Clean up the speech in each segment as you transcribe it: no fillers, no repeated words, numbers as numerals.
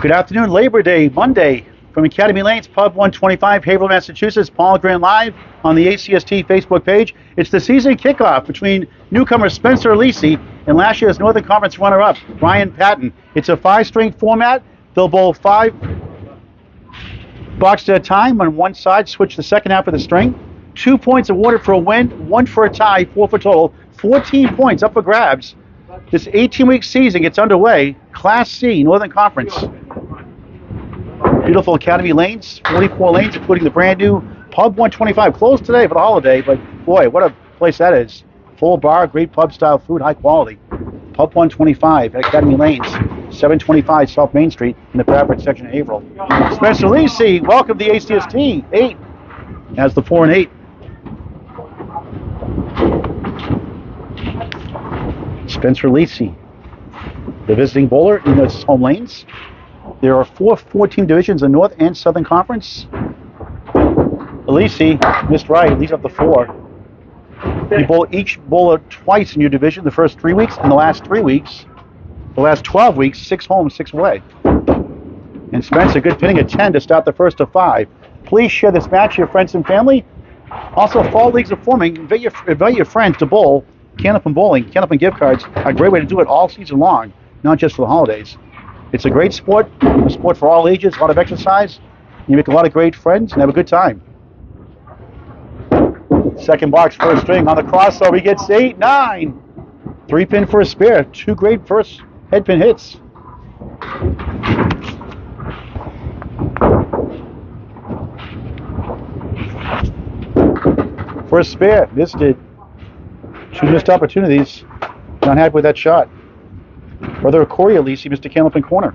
Good afternoon, Labor Day, Monday, from Academy Lanes, Pub 125, Haverhill, Massachusetts. Paul Grant live on the ACST Facebook page. It's the season kickoff between newcomer Spencer Aleci and last year's Northern Conference runner-up, Brian Patten. It's a 5-string format. They'll bowl 5 boxes at a time on one side, switch the second half of the string. 2 points awarded for a win, 1 for a tie, 4 for total. 14 points up for grabs. This 18-week season gets underway. Class C, Northern Conference. Beautiful Academy Lanes, 44 lanes, including the brand new Pub 125. Closed today for the holiday, but boy, what a place that is. Full bar, great pub-style food, high quality. Pub 125 at Academy Lanes, 725 South Main Street in the Bradford section of Haverhill. Spencer Aleci, welcome to the ACST. 8 as the 4 and 8. Spencer Aleci, the visiting bowler in his home lanes. There are 4 team divisions in North and Southern Conference. Aleci missed right, leads up the 4. You bowl each bowler twice in your division the first 3 weeks, and the last 3 weeks, the last 12 weeks, 6 home, 6 away. And Spencer, good pitting at 10 to start the first of 5. Please share this match with your friends and family. Also, fall leagues are forming. Invite your friends to bowl. Candlepin bowling, Candlepin gift cards are a great way to do it all season long, not just for the holidays. It's a great sport, a sport for all ages, a lot of exercise. You make a lot of great friends and have a good time. Second box, first string on the crossover. He gets 8, 9. 3 pin for a spare. 2 great first head pin hits. For a spare, missed it. 2 missed opportunities. Not happy with that shot. Brother Corey Aleci missed a Candlepin corner.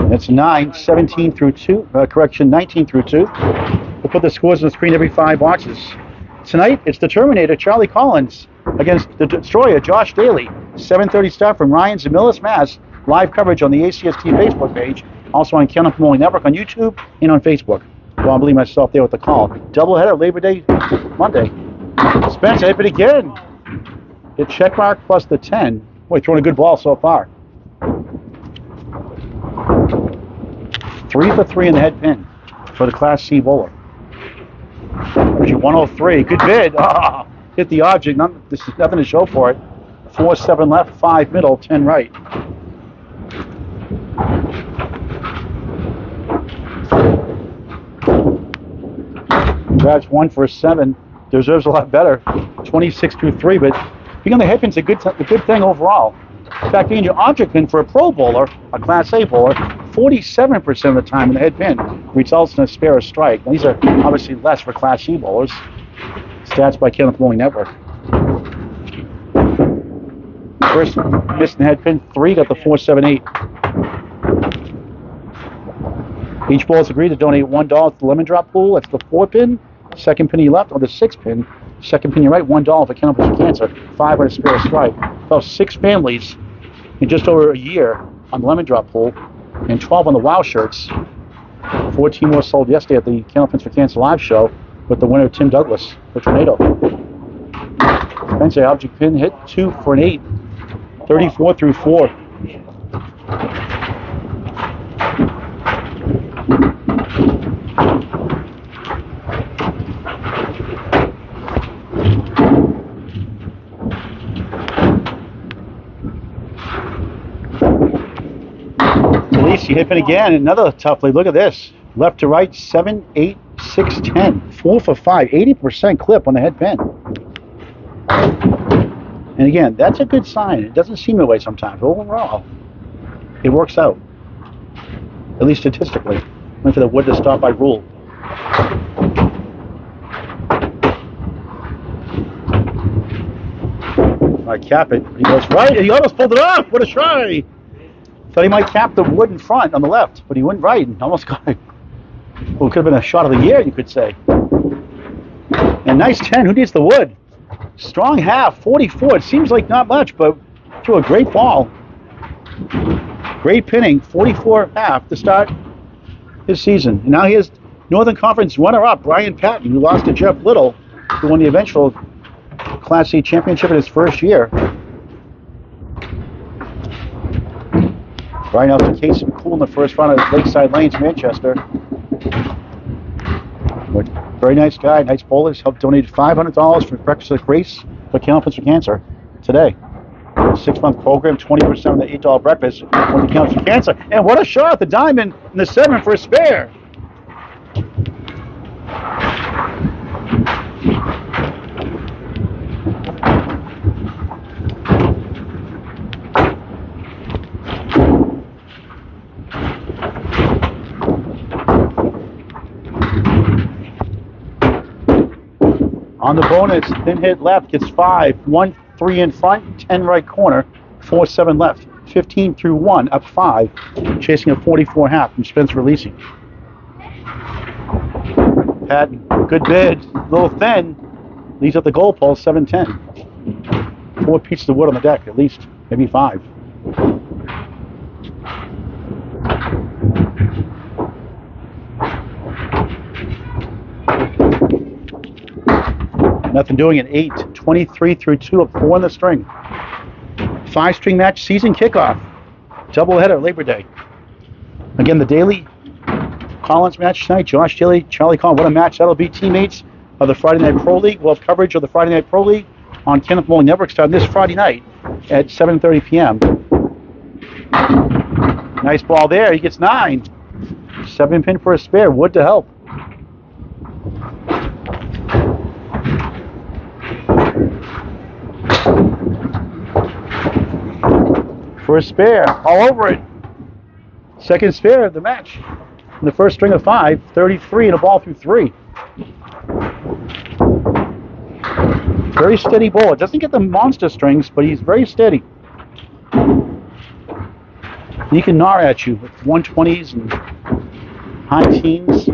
That's 9, 17 through 2. 19 through 2. We'll put the scores on the screen every 5 boxes. Tonight, it's the Terminator, Charlie Collins, against the Destroyer, Josh Daly. 7:30 start from Ryan's in Millis, Mass. Live coverage on the ACST Facebook page. Also on Candlepin Bowling Network on YouTube and on Facebook. Well, I believe myself there with the call. Doubleheader, Labor Day, Monday. Spencer hit it again. The check mark plus the 10. Boy, throwing a good ball so far. 3 for 3 in the head pin for the Class C bowler. There's your 103. Good bid. Hit the object. This is nothing to show for it. 4, 7 left, 5 middle, 10 right. Grabs 1 for a 7. Deserves a lot better. 26 through 3, but being on the head pin's a good thing overall. In fact, being your object pin for a pro bowler, a Class A bowler, 47% of the time in the head pin results in a spare or strike. Now, these are obviously less for Class C bowlers. Stats by Candlepin Bowling Network. First missed in the head pin, 3, got the 4, 7, 8. Each bowler has agreed to donate $1 to the lemon drop pool. That's the 4 pin. Second pin you left, or the 6 pin. Second pin you right, $1 for Candlepin Cancer. 5 on a spare strike. About 6 families in just over a year on the lemon drop pool, and 12 on the WOW shirts. 14 more sold yesterday at the Candlepin for Cancer live show with the winner Tim Douglas, the Tornado. Spencer object pin hit 2 for an 8. 34 through 4. Aleci hit pin again, another tough lead. Look at this. Left to right, 7, 8, 6, 10. 4 for 5, 80% clip on the head pin. And again, that's a good sign. It doesn't seem that way sometimes. Overall, it works out. At least statistically. Went for the wood to stop by rule. I cap it. He goes right. He almost pulled it off. What a try. Thought he might cap the wood in front on the left, but he went right and almost got it. Well, it could have been a shot of the year, you could say. And nice 10. Who needs the wood? Strong half, 44. It seems like not much, but threw a great ball. Great pinning, 44 half to start his season. And now he has Northern Conference runner-up, Brian Patten, who lost to Jeff Little, who won the eventual Class C championship in his first year. Right out to Casey Cool in the first round of Lakeside Lanes, Manchester. Very nice guy, nice bowlers. Helped donate $500 for Breakfast with Grace for Candlepin for Cancer today. 6-month program, 20% on the $8 breakfast with the Candlepin for Cancer. And what a shot at the diamond in the 7 for a spare. On the bonus, thin hit left, gets 5, 1, 3 in front, 10 right corner, 4, 7 left, 15 through 1, up 5, chasing a 44.5 from Spence releasing. Patten, good bid, a little thin, leaves up the goalpost, 7-10. 4 pieces of wood on the deck, at least, maybe 5. Nothing doing at 8, 23 through 2, up 4 in the string. 5-string match, season kickoff. Doubleheader, Labor Day. Again, the daily Collins match tonight. Josh Daly, Charlie Collins. What a match that'll be. Teammates of the Friday Night Pro League. We'll have coverage of the Friday Night Pro League on Kenneth Bowling Network starting this Friday night at 7:30 p.m. Nice ball there. He gets 9. 7 pin for a spare. Wood to help. For a spare, all over it. Second spare of the match. In the first string of 5, 33 and a ball through 3. Very steady bowler. Doesn't get the monster strings, but he's very steady. He can gnaw at you with 120s and high teens.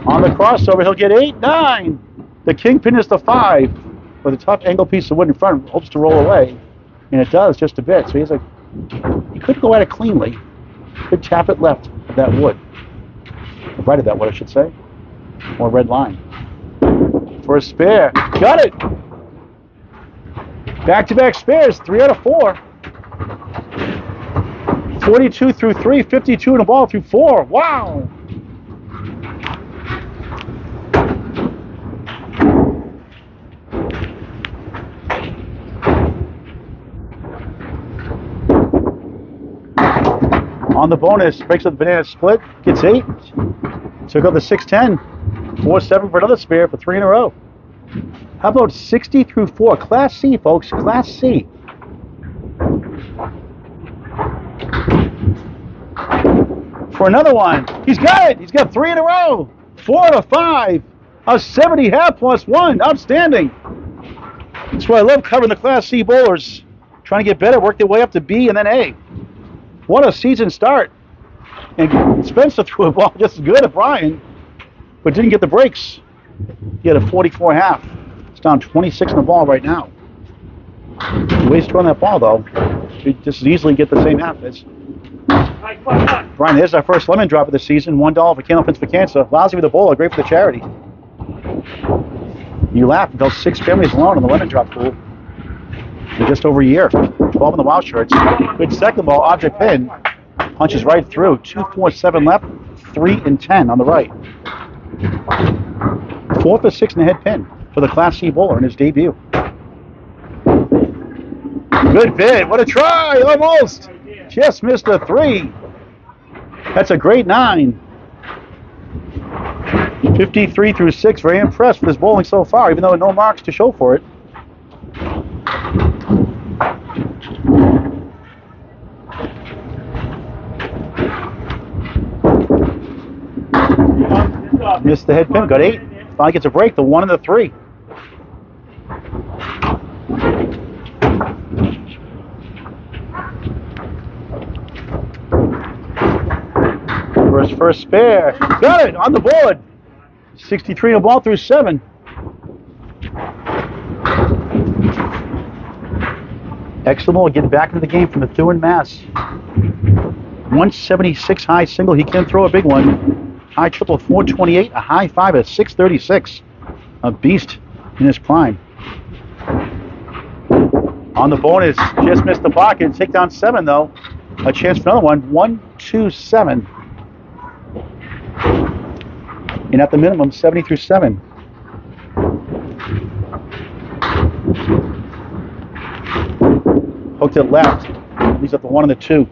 On the crossover, he'll get 8, 9. The kingpin is the 5 with a tough angle piece of wood in front. Hopes to roll away. And it does just a bit. So he couldn't go at it cleanly. Could tap it left of that wood. Right of that wood, I should say. Or red line. For a spare. Got it! Back-to-back spares. 3 out of 4. 42 through 3. 52 and a ball through 4. Wow! On the bonus, breaks up the banana split, gets 8. Took out the 6-10. 4-7 for another spare for 3 in a row. How about 60 through 4? Class C, folks. Class C. For another one. He's got it. He's got 3 in a row. 4 out of 5. A 70 half plus 1. Outstanding. That's why I love covering the Class C bowlers. Trying to get better, work their way up to B and then A. What a season start. And Spencer threw a ball just as good at Brian, but didn't get the breaks. He had a 44 half. It's down 26 in the ball right now. The way he's throwing that ball, though, he just as easily get the same half as. Brian, there's our first lemon drop of the season. $1 for Candlepin for Cancer. Lousy with the bowler, great for the charity. You laugh until 6 families alone on the lemon drop pool. In just over a year. 12 in the wild shirts. Good second ball, object pin. Punches right through. 2, 4, 7 left. 3 and 10 on the right. 4 for 6 in the head pin for the Class C bowler in his debut. Good bid. What a try. Almost. Just missed a 3. That's a great 9. 53 through 6. Very impressed with his bowling so far, even though no marks to show for it. Missed the head pin, got 8. Finally gets a break, the 1 and the 3. First spare. Got it on the board. 63 and a ball through 7. Excellent. Getting back into the game from the Methuen, Mass. 176 high single. He can throw a big one. High triple 428. A high 5 at 636. A beast in his prime. On the bonus, just missed the pocket. Take down 7 though. A chance for another one. 1, 2, 7. And at the minimum, 70 through 7. Hooked it left. Leaves up the 1 and the 2.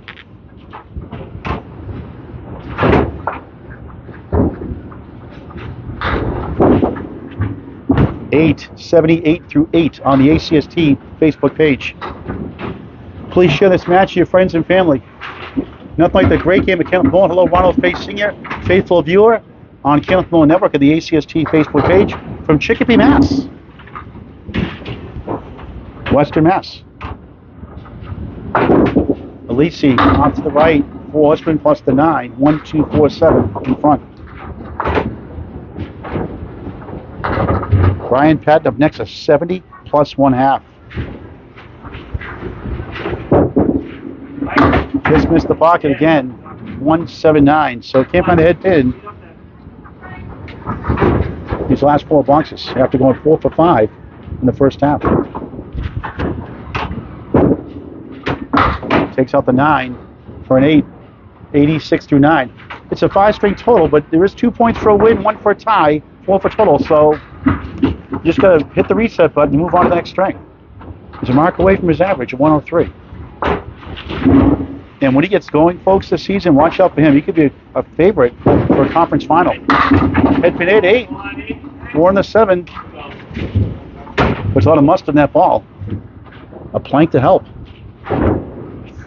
Eight, 78 through 8 on the ACST Facebook page. Please share this match with your friends and family. Nothing like the great game of Candlepin. Hello, Ronald Face Sr., faithful viewer on Candlepin Network at the ACST Facebook page from Chicopee, Mass. Western Mass. Aleci off to the right, 4 Western plus the 9. 1, 2, 4, 7 in front. Brian Patten up next, a 70 plus 1/2. Just missed the pocket again, 179. So can't find the head pin. These last 4 boxes after going 4 for 5 in the first half. Takes out the 9 for an 8, 86 through 9. It's a 5-string total, but there is 2 points for a win, 1 for a tie, 4 for total. So you just got to hit the reset button and move on to the next string. He's a mark away from his average of 103. And when he gets going, folks, this season, watch out for him. He could be a favorite for a conference final. Head pin 8, 4 and the 7. There's a lot of mustard in that ball. A plank to help.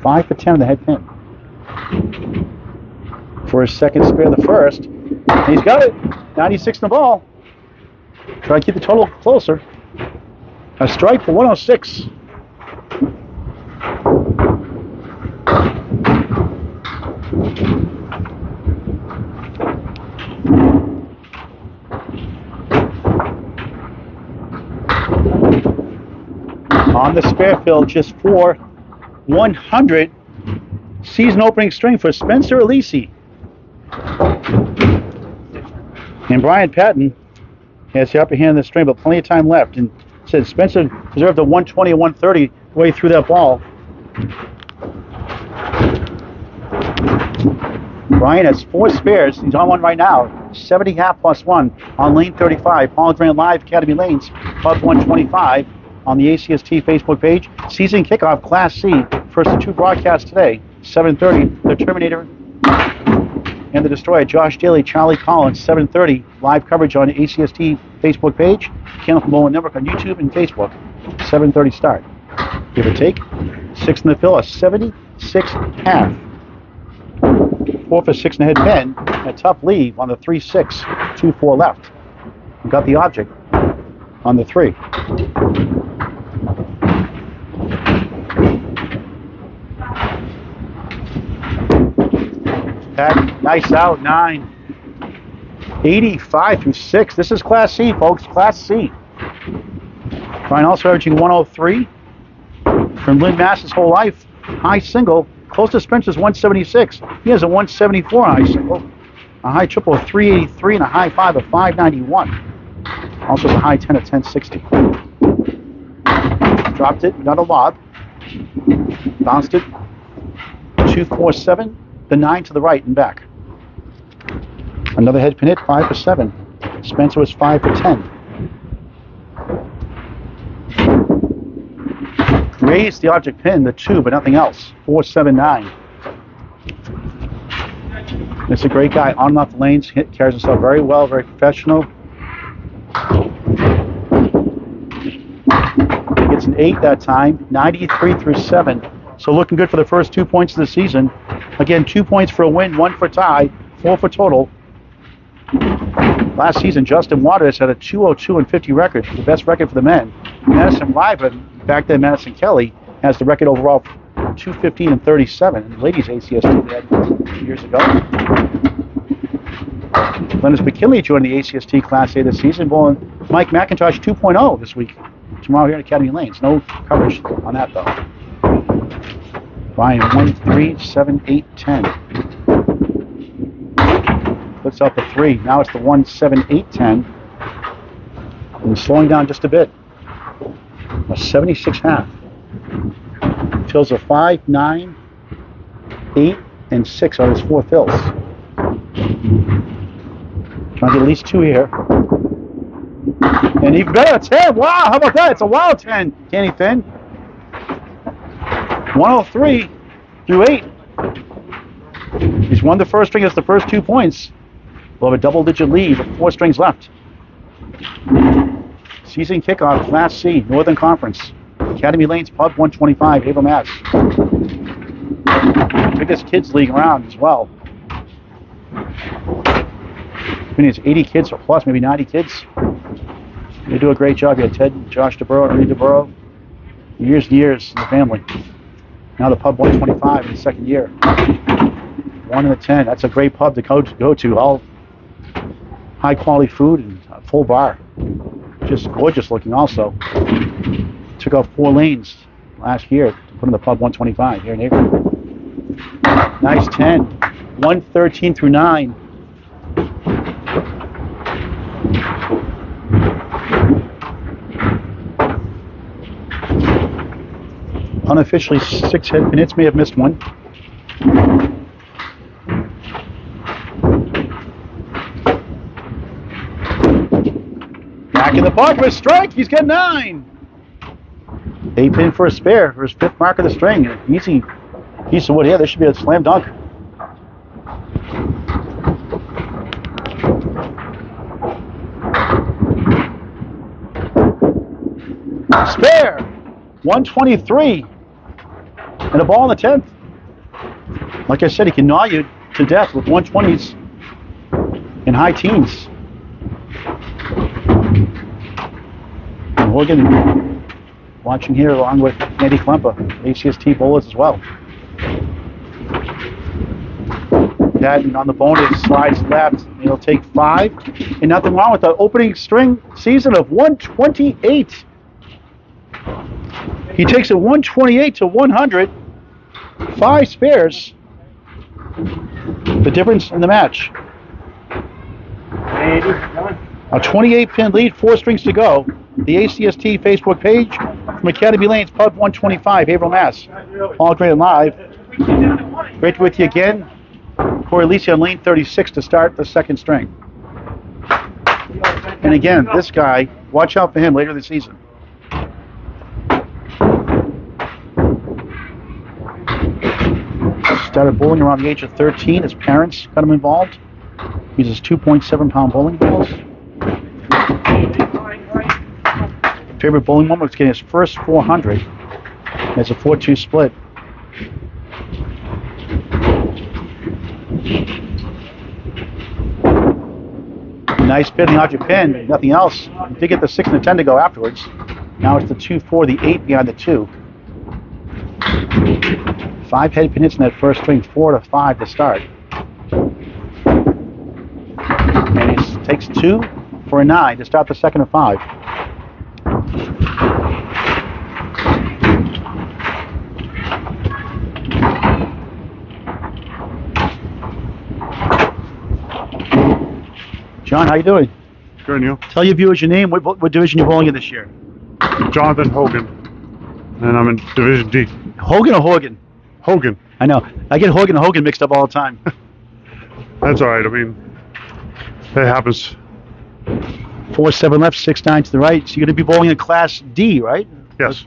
5 for 10 on the head pin. For his second spare the first. And he's got it. 96 in the ball. Try to keep the total closer. A strike for 106. On the spare field, just 4/100 season opening string for Spencer Aleci. And Brian Patten has the upper hand in the string, but plenty of time left. And said Spencer deserved a 120 or 130 way through that ball. Brian has 4 spares. He's on one right now. 70 half plus 1 on lane 35. Paul Grant Live, Academy Lanes, plus 125 on the ACST Facebook page. Season kickoff, Class C. First of 2 broadcasts today. 7:30, the Terminator and the Destroyer. Josh Daly, Charlie Collins, 7:30. Live coverage on the ACST Facebook page. Candlepin Network on YouTube and Facebook. 7:30 start. Give or take. 6 in the fill, a 76 half. 4 for 6 in the head pin. A tough leave on the 3-6. 2-4 left. Got the object on the 3. Nice out, 9. 85 through 6. This is Class C, folks. Class C. Brian also averaging 103 from Lynn Mass his whole life. High single. Close to Spencer's 176. He has a 174 high single. A high triple of 383 and a high 5 of 591. Also has a high 10 of 1060. Dropped it, got a lob. Bounced it. 2-4-7. The 9 to the right and back. Another head pin hit, 5 for 7. Spencer was 5 for 10. Raised the object pin, the 2, but nothing else. 4-7-9. It's a great guy on and off the lanes. Carries himself very well, very professional. He gets an 8 that time, 93 through 7. So looking good for the first 2 points of the season. Again, 2 points for a win, 1 for a tie, 4 for total. Last season, Justin Waters had a 202-50 record, the best record for the men. Madison Ryman, back then Madison Kelly, has the record overall 215-37. And the ladies ACST they had years ago. Glennis McKinley joined the ACST Class A this season. Well, Mike McIntosh 2.0 this week. Tomorrow here at Academy Lanes. No coverage on that though. Ryan 1, 3, 7, 8, 10. Puts out the 3. Now it's the 1, 7, 8, 10. And slowing down just a bit. A 76 half. Tills a 5, 9, 8 and 6 are his 4 fills. Trying to get at least 2 here. And even better, 10. Wow, how about that? It's a wild 10, Candlepin. 103 through 8. He's won the first string. That's the first 2 points. We'll have a double-digit lead with 4 strings left. Season kickoff, Class C, Northern Conference. Academy Lanes Pub 125, Haverhill, Mass. Biggest kids league around as well. I mean, it's 80 kids or plus, maybe 90 kids. They do a great job. You had Ted, Josh DeBurrow, and Reed DeBurrow. Years and years in the family. Now the Pub 125 in the second year. 1 in the 10. That's a great pub to go to. All high quality food and a full bar. Just gorgeous looking also. Took out 4 lanes last year to put in the Pub 125 here in April. Nice 10. 113 through 9. Unofficially 6 head pinits, may have missed one. Back in the pocket, strike, he's got 9. 8 pin for a spare for his 5th mark of the string. Easy piece of wood here, this should be a slam dunk. Spare, 123. And a ball in the 10th. Like I said, he can gnaw you to death with 120s and high teens. And Horgan watching here along with Andy Klempa, ACST bowlers as well. Patten on the bonus, slides left. He'll take 5. And nothing wrong with the opening string season of 128. He takes it 128 to 100. 5 spares. The difference in the match. A 28-pin lead, 4 strings to go. The ACST Facebook page from Academy Lanes Pub 125, Haverhill, Mass. All great and live. Great to be with you again. Corey Aleci on lane 36 to start the second string. And again, this guy, watch out for him later this season. Started bowling around the age of 13. His parents got him involved. Uses 2.7 pound bowling balls. Favorite bowling moment was getting his first 400. It's a 4-2 split. Nice pitting out your pin, nothing else. You did get the 6 and the 10 to go afterwards. Now it's the 2-4, the 8 behind the 2. 5 head pin hits in that first string, 4 to 5 to start. And he takes 2 for a 9 to start the second of 5. John, how you doing? Good, you? Tell your viewers your name. What division you're bowling in this year? Jonathan Hogan, and I'm in Division D. Hogan or Horgan? Hogan. I know. I get Hogan and Hogan mixed up all the time. That's all right. I mean, it happens. 4-7 left, 6-9 to the right. So you're going to be bowling in Class D, right? Yes.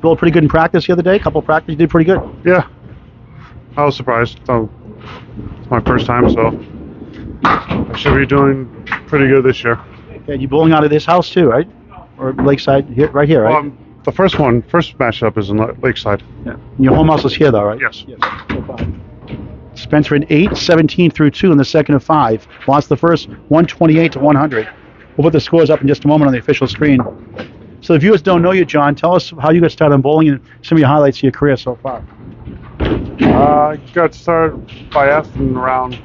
Bowled pretty good in practice the other day. A couple of practice, you did pretty good. Yeah. I was surprised. So it's my first time, so I should be doing pretty good this year. Okay, you bowling out of this house too, right? Or Lakeside, here, right here, right? The first matchup is in Lakeside. Yeah. Your home house is here, though, right? Yes. No problem. Spencer in 8, 17 through 2 in the second of 5. Lost the first 128 to 100. We'll put the scores up in just a moment on the official screen. So the viewers don't know you, John. Tell us how you got started in bowling and some of your highlights of your career so far. I got started by asking around,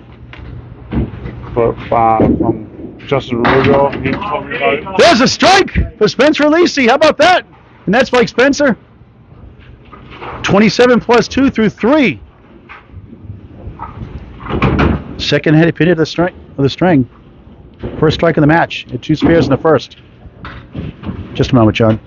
but from Justin Rugo, he told me about it. There's a strike for Spencer Aleci. How about that? And that's like Spencer. 27 plus 2 through 3. Second headed pin of the string. First strike of the match. At 2 spares in the first. Just a moment, John.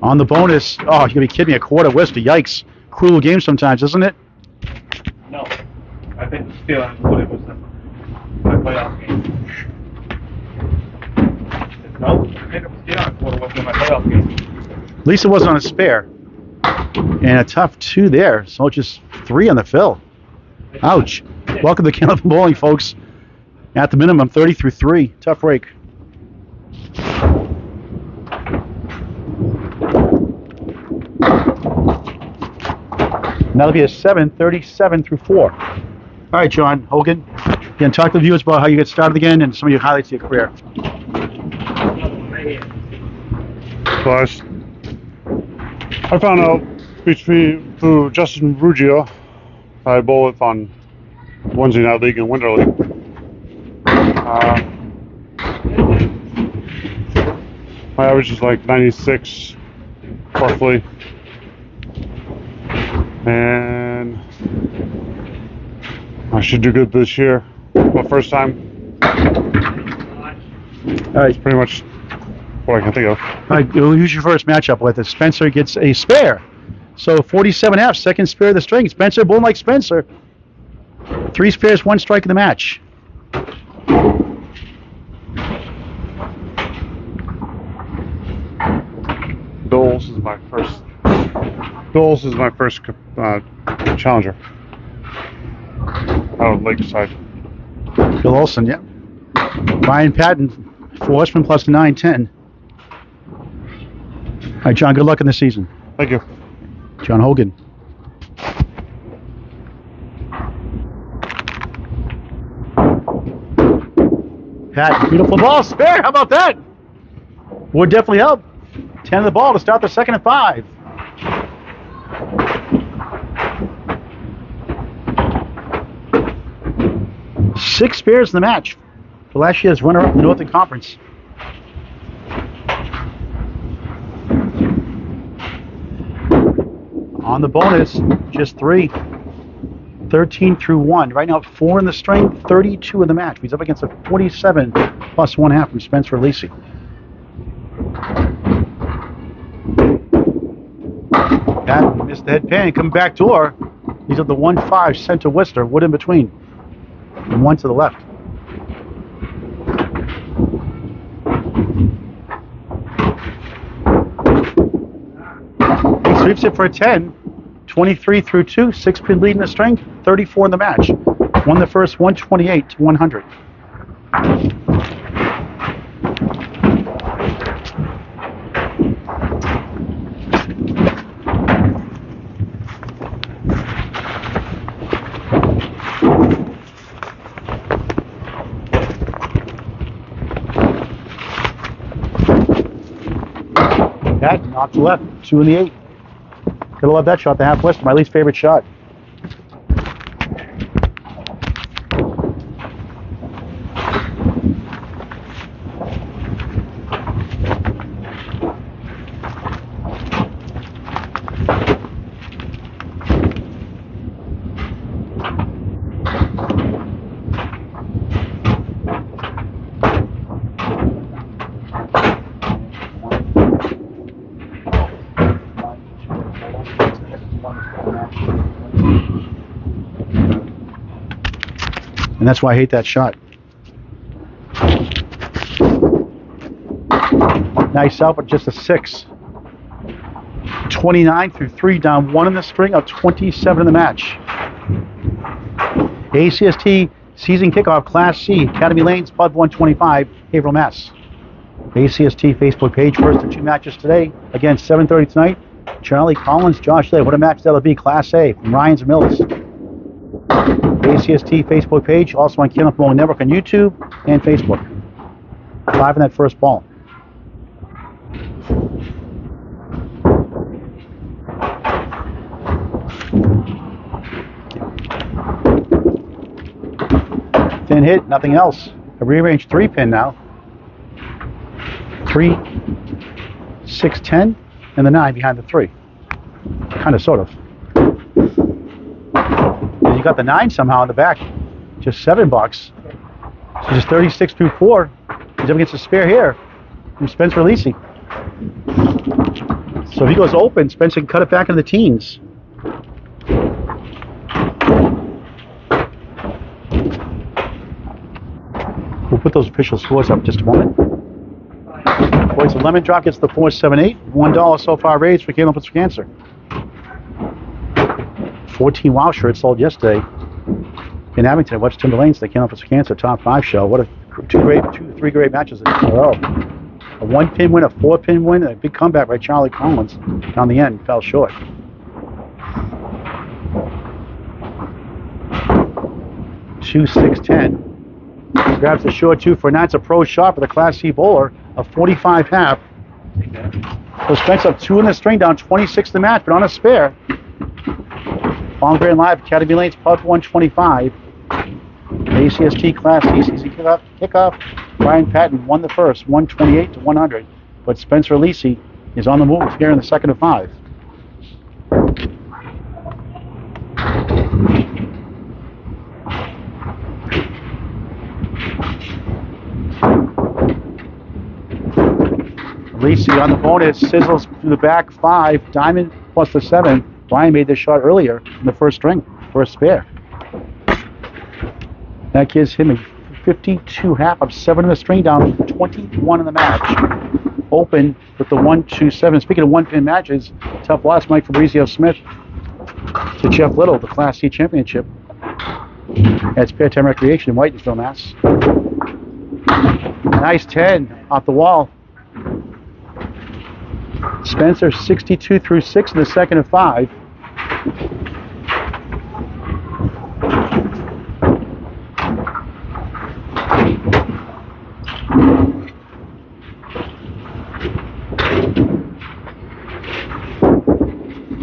On the bonus, oh, you're gonna be kidding me, a quarter Worcester, yikes. Cruel game sometimes, isn't it? No. I think the steal on what it was my playoff game. No, I think it was steal on quarter was my playoff game. At least it wasn't on a spare. And a tough 2 there, so just 3 on the fill. Ouch. Welcome to Candlepin Bowling, folks. At the minimum, 30 through 3. Tough break. And that'll be a 7, 37 through 4. All right, John Hogan. Again, talk to the viewers about how you get started again and some of your highlights of your career. So I found out through Justin Ruggiero. I bowl with on Wednesday Night League and Winter League. My average is like 96, roughly. And I should do good this year. My first time. All right. It's pretty much what I can think of. All right, who's your first matchup with? Spencer gets a spare. So 47F, second spare of the string. Spencer, bowling like Spencer. 3 spares, 1 strike in the match. Doles is my first challenger. Out of Lakeside. Bill Olson, yeah. Brian Patten, 4 Westman plus 9-10. All right, John, good luck in the season. Thank you. John Hogan. Pat, beautiful ball, spare. How about that? Would definitely help. 10 of the ball to start the second at 5. Six spares in the match for last year's runner-up in the Northern Conference. On the bonus, just 3. 13 through 1. Right now, 4 in the string, 32 in the match. He's up against a 47 plus 1/2 from Spencer Aleci. That missed the head pin. Come back door. He's at the 1-5 center Worcester. Wood in between. And 1 to the left. He sweeps it for a 10. 23 through 2, 6-pin lead in the string, 34 in the match. Won the first 128 to 100. That off to left, 2 in the 8. Gotta love that shot, the half west, my least favorite shot. And that's why I hate that shot. Nice out, but just a 6. 29 through 3, down 1 in the string, up 27 in the match. ACST season kickoff, Class C, Academy Lanes, Pub 125, Haverhill, Mass. ACST Facebook page, first of 2 matches today. Again, 7:30 tonight. Charlie Collins, Josh Lay. What a match that'll be, Class A, from Ryans and Mills. ACST Facebook page, also on Candlepin Bowling Network on YouTube and Facebook. 5 in that first ball. Thin hit, nothing else. A rearranged 3-pin now. 3, 6, 10, and the 9 behind the 3. Kind of, sort of. And you got the 9 somehow in the back. Just $7. So just 36 through 4. He's up against a spare here from Spencer Aleci. So if he goes open, Spencer can cut it back into the teens. We'll put those official scores up in just a moment. Boys, the lemon drop gets the 478. $1 so far raised for Candlepin Cancer. 14 wow shirts sold yesterday in Abington. Watch Tim Delaney's the Candlepin Cancer top 5 show. What a three great matches in a row. A 1-pin win, a 4-pin win, and a big comeback by Charlie Collins down the end. Fell short. Two, 6, 10. Grabs the short 2 for 9. It's a pro shot for the Class C bowler. A 45 half. So Spence up 2 in the string, down 26 the match, but on a spare. On Grand Live, Academy Lanes, Putt 125. ACST Class C kickoff. Brian Patten won the first, 128 to 100. But Spencer Aleci is on the move here in the second of 5. Aleci on the bonus, sizzles through the back 5, diamond plus the 7. Brian made this shot earlier in the first string for a spare. That gives him a 52 half, up 7 in the string, down 21 in the match. Open with the 1-2-7. Speaking of 1-pin matches, tough loss, Mike Fabrizio Smith to Jeff Little, the Class C championship at Spare Time Recreation in Whitensville, Mass. A nice 10 off the wall. Spencer 62 through 6 in the second of 5.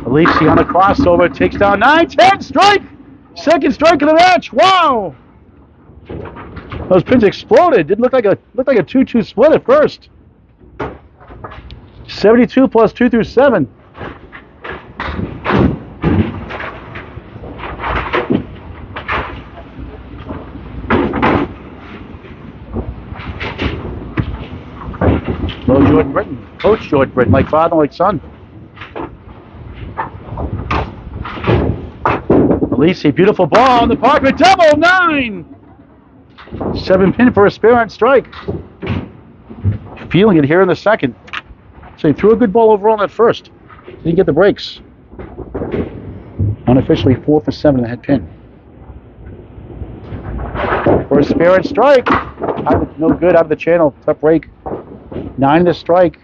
Aleci on a crossover, takes down 9-10, strike! Second strike of the match, wow! Those pins exploded, didn't look like a 2-2 split at first. 72 plus 2 through 7. Hello, Jordan Britton. Coach Jordan Britton, like father, like son. Aleci, beautiful ball on the park, a double 9! 7-pin for a spare on strike. Feeling it here in the second. So he threw a good ball overall in that first. Didn't get the breaks. Unofficially 4 for 7 in the head pin. For a spare and strike. No good out of the channel. Tough break. 9 in the strike.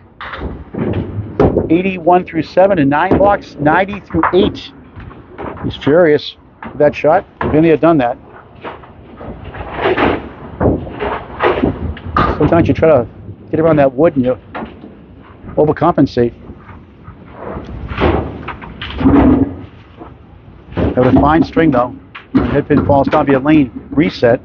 81 through 7 and 9 blocks. 90 through 8. He's furious with that shot. If only had done that. Sometimes you try to get around that wood and you overcompensate. Have a fine string though. The head pin falls down, be a lane reset.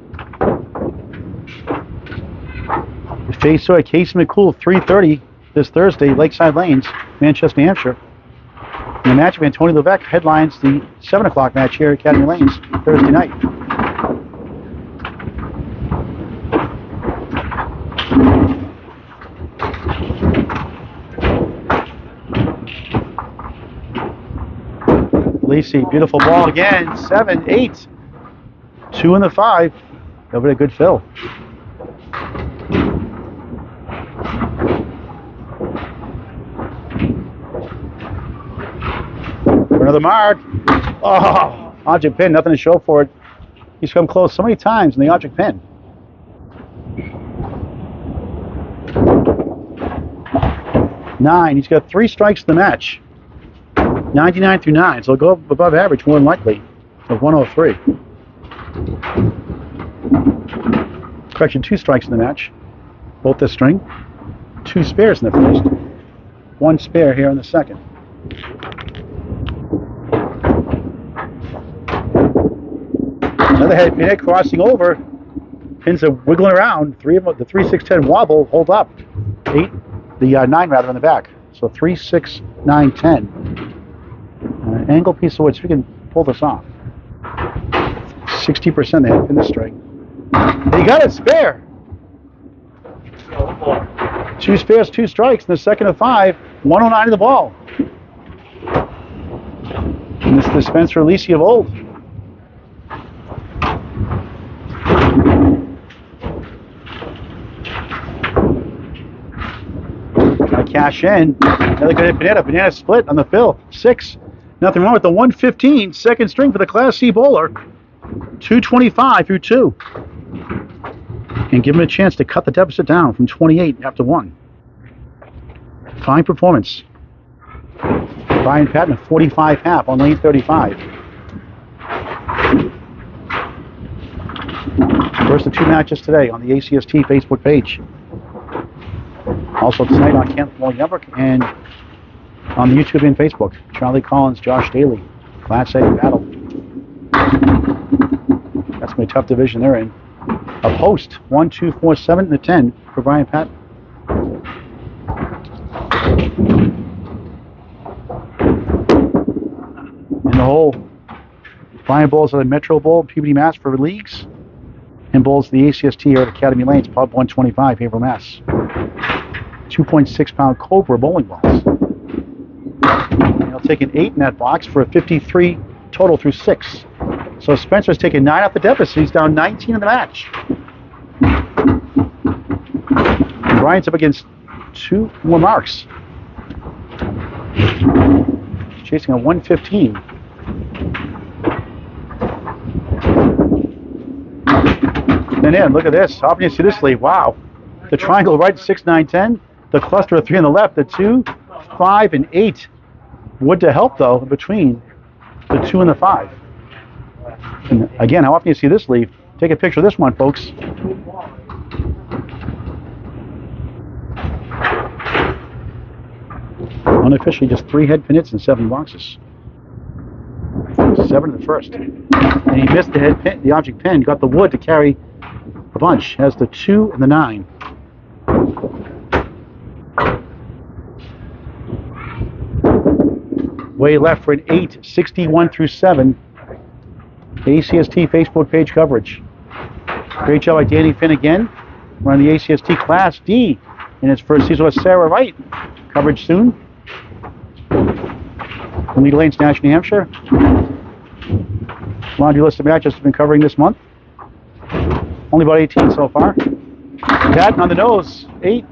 The facer at Casey McCool 3:30 this Thursday, Lakeside Lanes, Manchester, New Hampshire. And the match of Tony Levesque headlines the 7 o'clock match here at Academy Lanes Thursday night. Aleci, beautiful ball again. 7, 8. 2 in the 5. Over a good fill. For another mark. Oh, object pin, nothing to show for it. He's come close so many times in the object pin. Nine. He's got 3 strikes in the match. 99 through 9, so he'll go above average more than likely of 103. Correction, 2 strikes in the match, both this string. 2 spares in the first, 1 spare here in the second. Another head pin crossing over, pins are wiggling around. 3 of them, the 3, 6, 10 wobble, hold up. 8, the 9 rather in the back. So 3, 6, 9, 10. Angle piece of wood, so we can pull this off. 60% they have in the string. And he got it spare. 2 spares, 2 strikes in the second of 5. 109 in the ball. And this is the Spencer Aleci of old. Gonna cash in. Now they're gonna hit Banana. Banana split on the fill. 6. Nothing wrong with the 115 second string for the Class C bowler. 225 through 2. And give him a chance to cut the deficit down from 28 after 1. Fine performance. Brian Patten, 45 half on lane 35. First of 2 matches today on the ACST Facebook page. Also tonight on Candlepin Network and on the YouTube and Facebook. Charlie Collins, Josh Daly, Class A battle. That's going to be a tough division they're in. A post, 1, 2, 4, 7, and a 10 for Brian Patten. In the hole, Brian bowls at the Metro Bowl, Puberty Mass for leagues, and bowls the ACST here at Academy Lanes, Pub 125, Haverhill, Mass. 2.6 pound Cobra bowling balls. And he'll take an 8 in that box for a 53 total through 6. So Spencer's taken 9 off the deficit. He's down 19 in the match. And Brian's up against 2 more marks. Chasing a 115. And then look at this. How can you see this lead? Wow. The triangle right, 6, 9, 10. The cluster of 3 on the left. The 2, 5, and 8. Wood to help though in between the 2 and the 5. And again, how often do you see this leaf? Take a picture of this one, folks. Unofficially, just 3 head pin hits and 7 boxes. 7 in the first. And he missed the head pin, the object pin, got the wood to carry a bunch. Has the 2 and the 9. Way left for an 8, 61 through 7. ACST Facebook page coverage. Great job by Danny Finn again. We're on the ACST Class D in its first season with Sarah Wright. Coverage soon. From League Lanes, National New Hampshire. Laundry list of matches have been covering this month. Only about 18 so far. Patten on the nose. 8,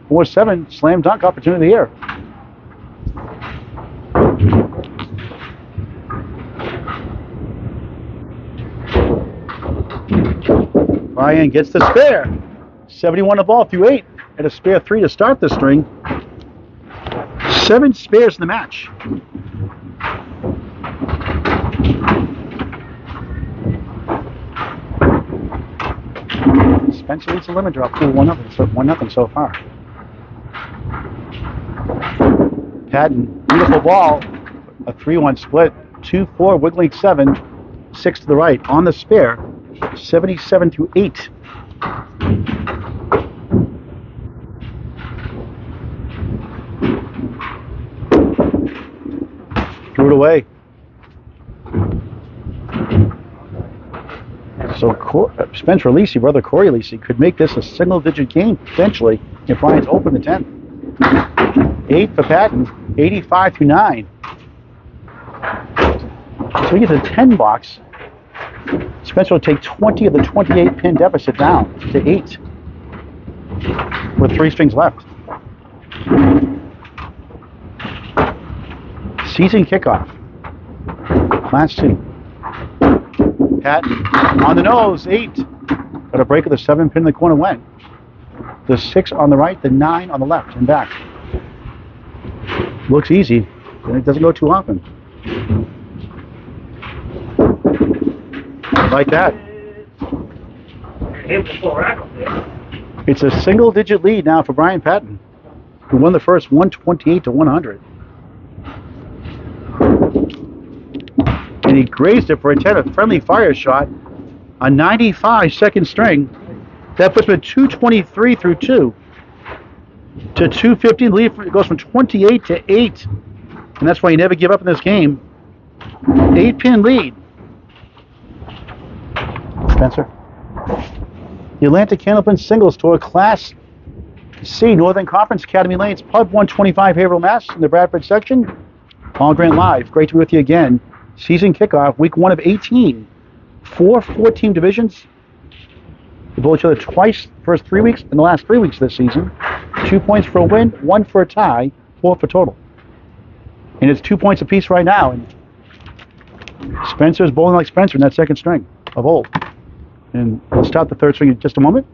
4, 7. Slam dunk opportunity here. Brian gets the spare. 71 the ball through 8. And a spare 3 to start the string. 7 spares in the match. Spencer leads the limit drop through 1-0 so far. Patten, beautiful ball. A 3-1 split. 2-4, wiggling 7. 6 to the right. On the spare. 77 through 8. Threw it away. So Spencer Aleci, brother Corey Aleci, could make this a single-digit game potentially if Brian's open the 10. 8 for Patten, 85 through 9. So we get to the 10 box. Spencer will take 20 of the 28 pin deficit down to 8 with 3 strings left. Season kickoff. Class C. Patten on the nose, 8. Got a break of the 7 pin in the corner went. The 6 on the right, the 9 on the left and back. Looks easy, and it doesn't go too often. Like that. It's a single-digit lead now for Brian Patten, who won the first 128 to 100. And he grazed it for a 10, a friendly fire shot, a 95 second string. That puts him at 223 through 2 to 215. The lead goes from 28 to 8, and that's why you never give up in this game. 8-pin lead. Spencer. The Atlantic Candlepin Singles Tour Class C, Northern Conference, Academy Lanes, Pub 125, Haverhill, Mass. In the Bradford section. Paul Grant live. Great to be with you again Season kickoff, week 1 of 18. 4 team divisions. They bowl each other twice first 3 weeks and the last 3 weeks of this season. 2 points for a win, 1 for a tie, 4 for total. And it's 2 points apiece right now. And Spencer's bowling like Spencer in that second string of old. And we'll start the third string in just a moment.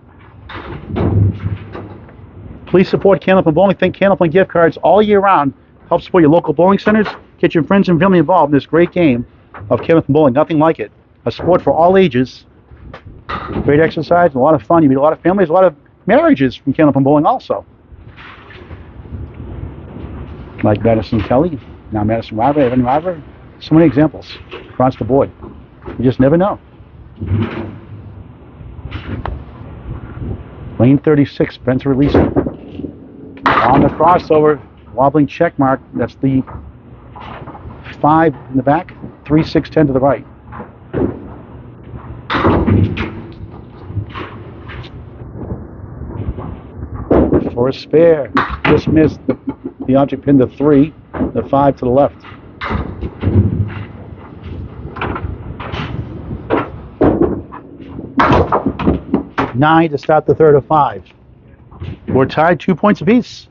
Please support Candlepin Bowling. Think Candlepin gift cards all year round. Help support your local bowling centers. Get your friends and family involved in this great game of Candlepin Bowling. Nothing like it. A sport for all ages. Great exercise and a lot of fun. You meet a lot of families, a lot of marriages from Candlepin Bowling also. Like Madison Kelly, now Madison River, Evan River. So many examples across the board. You just never know. Lane 36, Spencer releasing. On the crossover, wobbling check mark. That's the 5 in the back, 3, 6, 10 to the right. For a spare, just missed the object pin to 3, the 5 to the left. Nine to start the third of 5. We're tied 2 points apiece.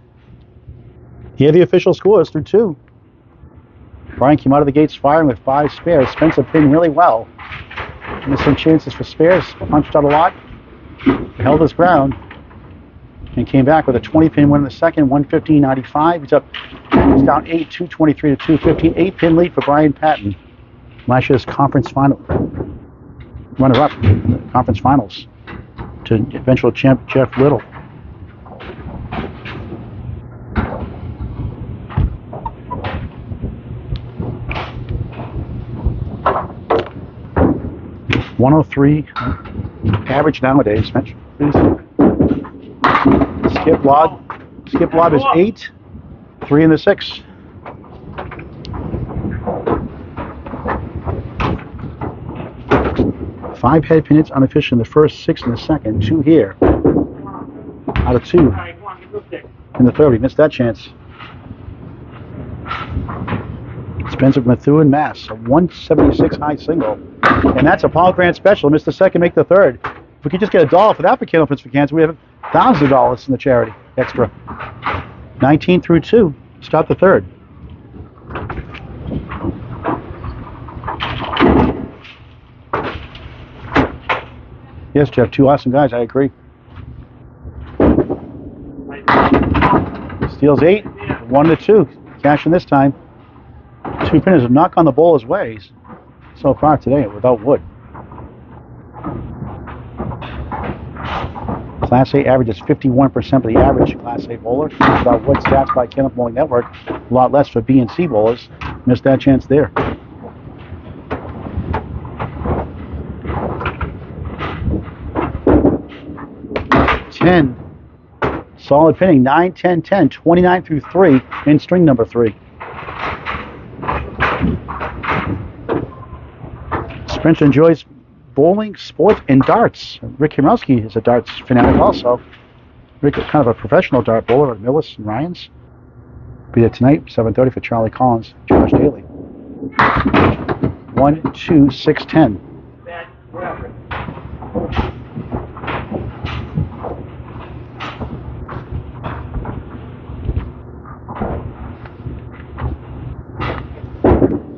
Here are the official scores through 2. Brian came out of the gates firing with 5 spares. Spencer pinned really well. Missed some chances for spares. Punched out a lot. Held his ground. And came back with a 20-pin win in the second, 115.95. He's down 8, 223 to 215. 8-pin lead for Brian Patten. Last year's conference final runner-up in the conference finals to eventual champ Jeff Little. .103 average nowadays. Skip lob is 8, 3 in the 6. Five head pin hits unofficial in the first, 6 in the second, 2 here. Out of 2 in the third. He missed that chance. Spencer Methuen Mass, a 176 high single. And that's a Paul Grant special. Missed the second, make the third. If we could just get $1 for that for Candlepins for Cancer, we have thousands of dollars in the charity extra. 19 through 2. Start the third. Yes, Jeff, 2 awesome guys. I agree. Steals 8, 1 to 2. Cashing this time. 2 pinners a knock on the bowler's ways so far today without wood. Class A average is 51% of the average Class A bowler. Without wood stats by Candlepin Bowling Network. A lot less for B and C bowlers. Missed that chance there. Solid pinning, 9, 10, 10, 29 through 3 in string number 3. Spencer enjoys bowling, sports, and darts. Rick Himowski is a darts fanatic also. Rick is kind of a professional dart bowler at Millis and Ryan's. Be there tonight, 7:30 for Charlie Collins, Josh Daly. 1, 2, 6, 10.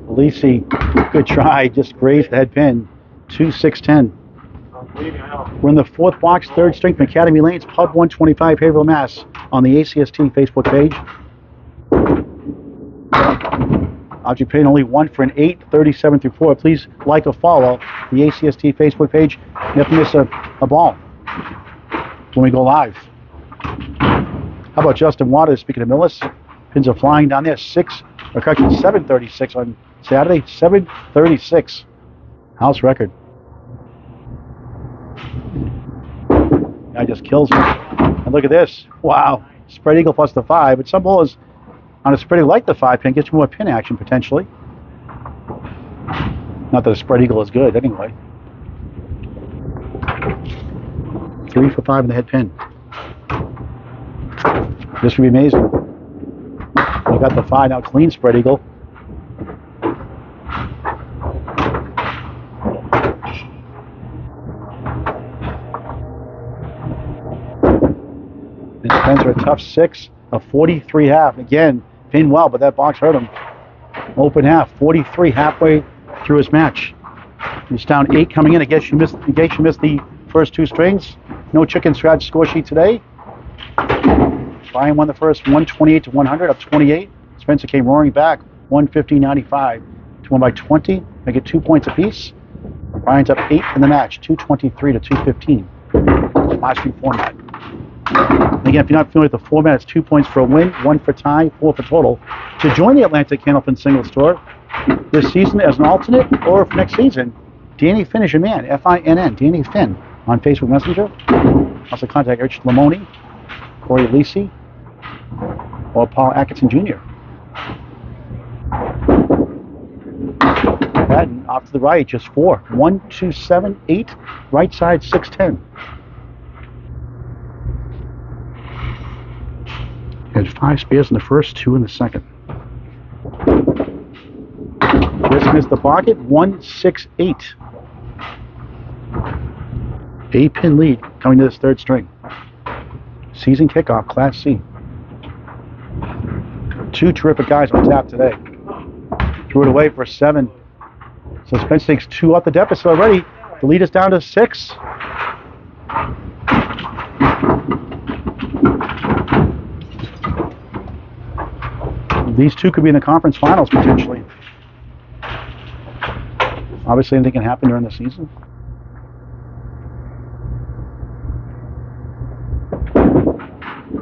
Aleci, good try, just grazed the head pin. 2, 6, 10. We're in the 4th box, 3rd string from Academy Lanes, Pub 125, Haverhill, Mass. On the ACST Facebook page. Object pin only 1 for an 8, 37 through 4. Please like or follow the ACST Facebook page. You have to miss a ball when we go live. How about Justin Waters, speaking of Millis? Pins are flying down there. 736 on Saturday. 736. House record. Guy just kills me. And look at this. Wow. Spread eagle plus the 5. But some bowlers on a spread eagle like the 5 pin gets more pin action potentially. Not that a spread eagle is good anyway. 3 for 5 in the head pin. This would be amazing. We got the 5 now, clean spread eagle. And Spencer a tough 6, a 43 half. Again, pinned well, but that box hurt him. Open half, 43 halfway through his match. He's down 8 coming in. I guess you missed the first 2 strings. No chicken scratch score sheet today. Brian won the first 128 to 100, up 28. Spencer came roaring back, 150-95 to win by 20. They get 2 points apiece. Brian's up 8 in the match, 223 to 215. Last 3 format. Again, if you're not familiar with the format, it's 2 points for a win, 1 for tie, 4 for total. To join the Atlantic Candlepin Singles Tour this season as an alternate, or for next season, Danny Finn is your man, Finn, Danny Finn, on Facebook Messenger. Also contact Richard Lamoni, Corey Aleci, or Paul Atkinson Jr. Patten off to the right, just 4. 1, 2, 7, 8, right side 610. Had 5 spares in the first, 2 in the second. Just missed the pocket, 1, 6, 8. 8-pin lead coming to this 3rd string. Season kickoff, Class C. 2 terrific guys on tap today. Threw it away for 7. So Spence takes 2 off the deficit already. The lead is down to 6. These 2 could be in the conference finals potentially. Obviously, anything can happen during the season.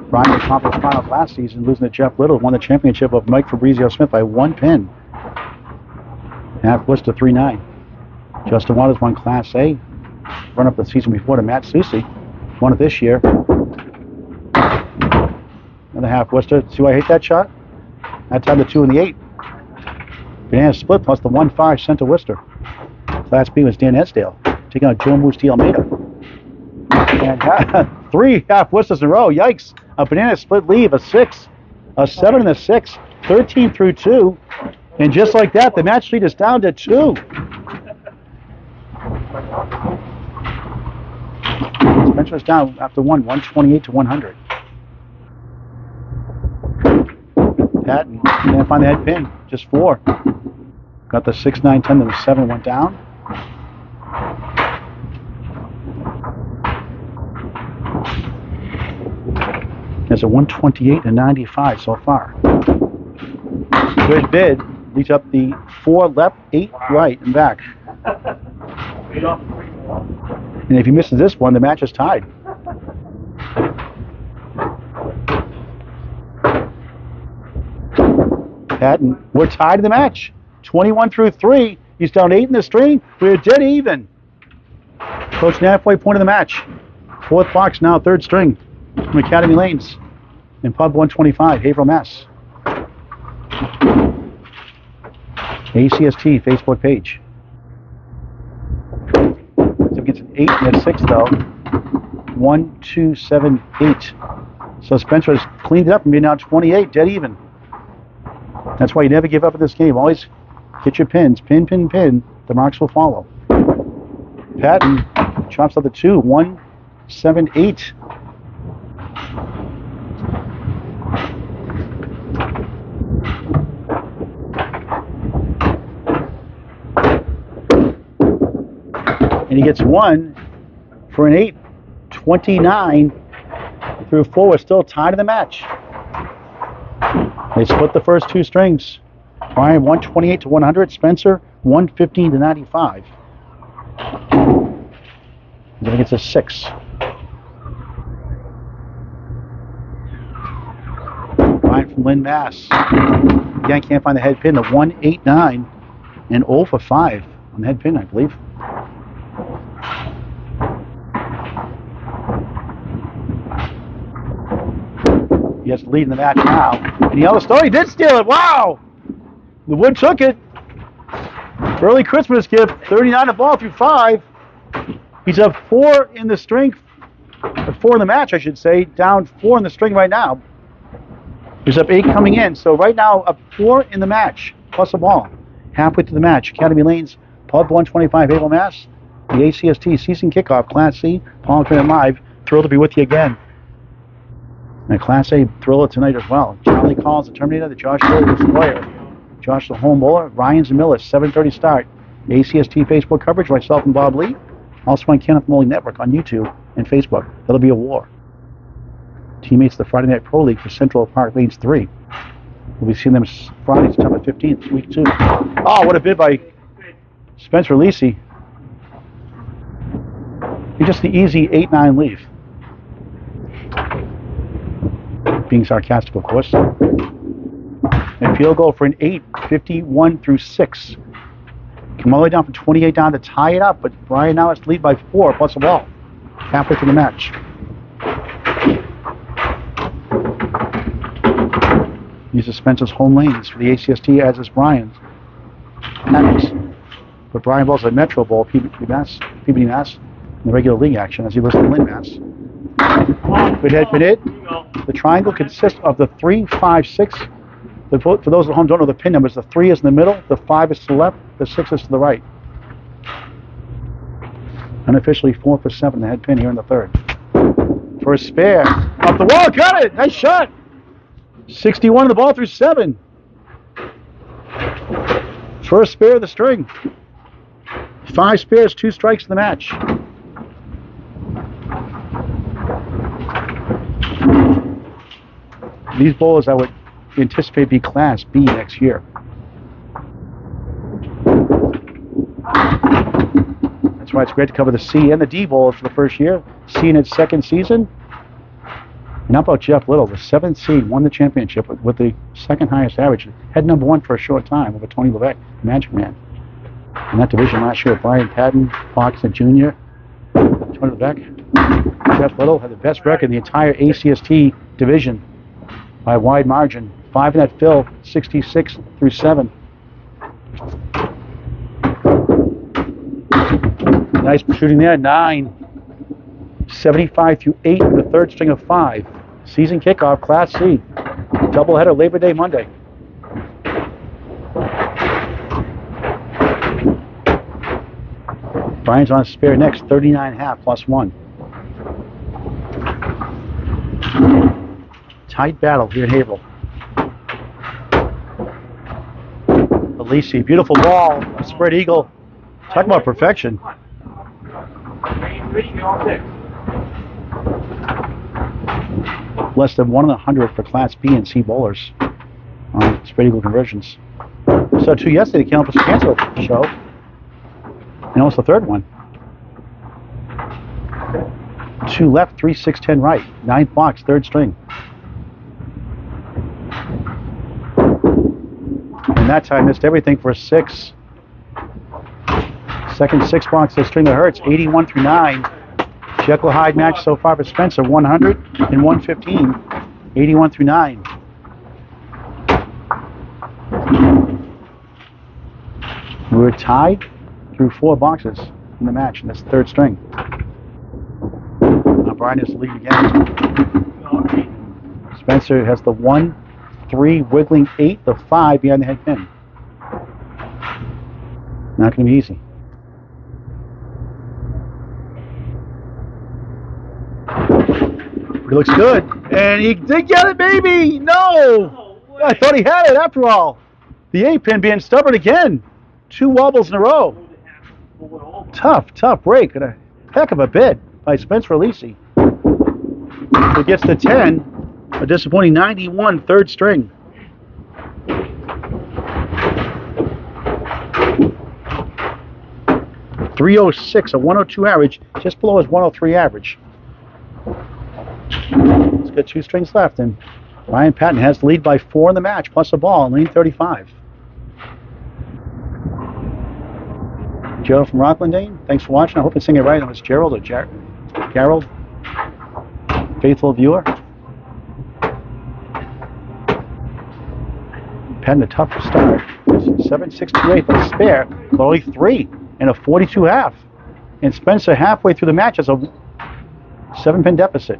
Brian in the conference finals last season, losing to Jeff Little, won the championship of Mike Fabrizio Smith by 1 pin. Half Worcester 3-9. Justin Waters won Class A. Run up the season before to Matt Susi. Won it this year. Another half Worcester. See why I hate that shot? That time the 2 and the 8. Banana split plus the 1-5 sent to Worcester. Class B was Dan Esdale taking out Joe Moose D. Almeida. And 3 half Worcesters in a row. Yikes. A banana split lead, a 6, a 7 and a 6, 13 through 2. And just like that, the match lead is down to 2. Spencer's down after 128 to 100. Patten can't find the head pin, just 4. Got the 6, 9, 10, then the 7 went down. There's a 128 and 95 so far. Good bid. Leads up the 4 left, 8 right, and back. And if he misses this one, the match is tied. Patten, we're tied in the match. 21 through 3. He's down 8 in the string. We're dead even. Approaching the halfway point of the match. 4th box now, 3rd string from Academy Lanes in Pub 125, Haverhill, Mass. ACST Facebook page. So it gets an 8 and a 6 though. 1, 2, 7, 8. So Spencer has cleaned it up and being now 28, dead even. That's why you never give up at this game. Always hit your pins. Pin, pin, pin. The marks will follow. Patten chops out the 2. 1, 7, 8. And he gets 1 for an 8. 29 through 4. We're still tied in the match. They split the first 2 strings. Brian 128 to 100. Spencer 115 to 95. Then he gets a 6. Brian from Lynn, Mass. Again, can't find the head pin. The 189 and 0 for 5 on the head pin, I believe. He has the lead in the match now. And Yellowstone, he did steal it. Wow! The Wood took it. Early Christmas gift, 39 to ball through 5. He's up 4 in the string, 4 in the match, I should say. Down 4 in the string right now. He's up 8 coming in. So right now, up 4 in the match, plus a ball. Halfway through the match. Academy Lanes, Pub 125, Haverhill, Mass. The ACST season kickoff, Class C. Paul Trinity Live. Thrilled to be with you again. And a Class A thriller tonight as well. Charlie Collins, the Terminator, the Josh Hill, the Destroyer. Josh, the home bowler. Ryan's and Miller, 7:30 start. ACST Facebook coverage, myself and Bob Lee. Also on Kenneth Moley Network on YouTube and Facebook. That'll be a war. Teammates of the Friday Night Pro League for Central Park Lanes 3. We'll be seeing them Friday, September 15th, week 2. Oh, what a bid by Spencer Aleci. Just the easy 8-9 leave. Being sarcastic, of course. And field goal for an 8, 51 through 6. Come all the way down from 28 down to tie it up, but Brian now has to lead by 4 plus a ball. Halfway through the match. These are Spencer's home lanes for the ACST, as is Brian's. But Brian bowls a Metro Bowl, PBD Mass, in the regular league action as he lists the Lynn Mass. Good head, good hit. The triangle consists of the 3, 5, 6. For those at home who don't know the pin numbers, the 3 is in the middle, the 5 is to the left, the 6 is to the right. Unofficially 4 for 7, the head pin here in the third. For a spare. Up the wall, got it! Nice shot! 61 of the ball through 7. First spare of the string. 5 spares, 2 strikes in the match. These bowlers I would anticipate be Class B next year. That's why it's great to cover the C and the D bowlers for the first year. C in its second season. And how about Jeff Little, the 7th seed, won the championship with the second highest average. Had number 1 for a short time over Tony Levesque, the Magic Man. In that division last year, Brian Patten, Fox, and Jr., Tony Levesque. Jeff Little had the best record in the entire ACST division by a wide margin. 5 in that fill, 66 through 7. Nice shooting there, 9. 75 through 8 in the third string of 5. Season kickoff, Class C. Doubleheader Labor Day Monday. Brian's on spare next, 39.5 plus 1. Tight battle here in Haverhill. Aleci, beautiful ball, a spread eagle. Talk about perfection. Less than 1 in 100 for Class B and C bowlers on spread eagle conversions. So 2 yesterday, the Candlepin canceled show. And almost the third one. 2 left, 3, 6, 10 right. 9th box, 3rd string. And that time missed everything for a 6. Second 6 box, the string that hurts, 81 through 9. Jekyll Hyde match so far for Spencer, 100 and 115, 81 through 9. We're tied through 4 boxes in the match in this 3rd string. Now Brian has the lead again. Spencer has the 1, 3, wiggling 8, the 5 behind the head pin. Not going to be easy. It looks good. And he did get it, baby! No! I thought he had it after all. The 8-pin being stubborn again. 2 wobbles in a row. Tough break. And a heck of a bid by Spencer Aleci. It gets to 10. A disappointing 91, 3rd string. .306, a 102 average, just below his 103 average. He's got 2 strings left, and Ryan Patten has the lead by 4 in the match, plus a ball in lane 35. Gerald from Rocklandane, thanks for watching. I hope I'm saying it right. It was Gerald or Gerald, faithful viewer. Patten a tough start. 7.628 for the spare, but only 3 and a 42.5. And Spencer halfway through the match has a 7-pin deficit.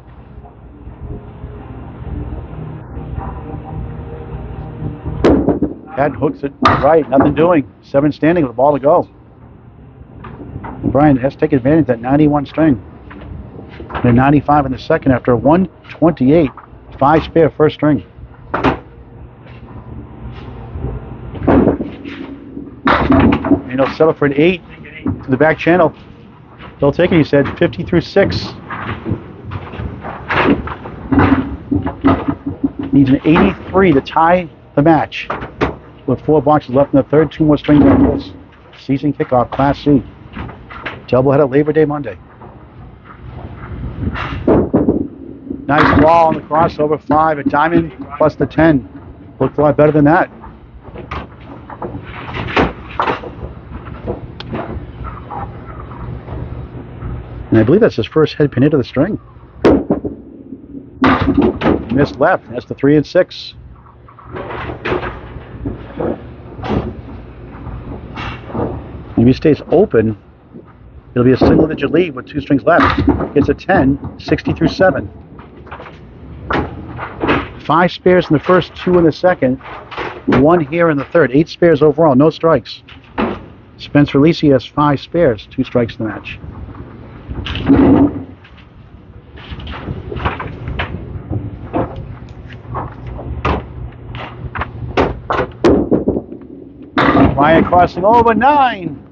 Patten hooks it right, nothing doing. 7 standing with a ball to go. And Brian has to take advantage of that 91 string. And a 95 in the second after a 128 5 spare, first string. And he'll settle for an 8 to the back channel. They'll take it, he said, 50 through 6. Needs an 83 to tie the match. With 4 boxes left in the third, 2 more strings like this. Season kickoff, Class C. Doubleheader Labor Day Monday. Nice ball on the crossover, 5, a diamond plus the 10. Looked a lot better than that. And I believe that's his first head pin into the string. Missed left, that's the 3 and 6. If he stays open, it'll be a single-digit lead with 2 strings left. Gets a 10, 60 through 7. 5 spares in the first, 2 in the second, 1 here in the third. 8 spares overall, no strikes. Spencer Aleci has 5 spares, 2 strikes in the match. Ryan crossing over, 9.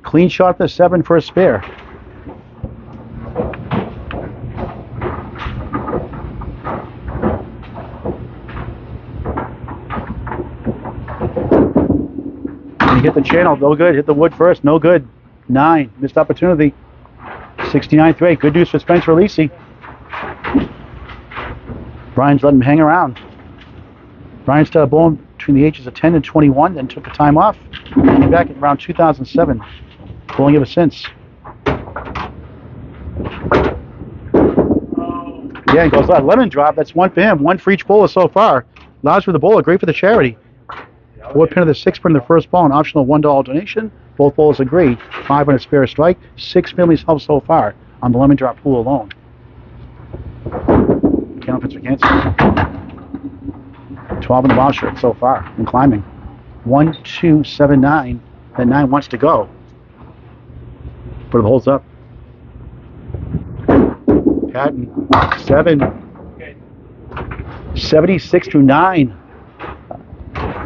Clean shot the 7 for a spare. And hit the channel, no good. Hit the wood first, no good. 9, missed opportunity. 69 through 8, good news for Spencer Aleci. Brian's let him hang around. Brian started bowling between the ages of 10 and 21, then took a time off. Came back in around 2007. Bowling ever since. Yeah, he goes, lemon drop, that's 1 for him. 1 for each bowler so far. Allows for the bowler, great for the charity. 4 pin of the 6 pin of the first ball, an optional $1 donation. Both bowlers agree. 5 on a spare strike. 6 families helped so far on the lemon drop pool alone. Candlepins are canceled. 12 in the wild shirt so far and climbing. 1, 2, 7, 9. Then 9 wants to go. But it holds up. Patten, 7. 76 through 9.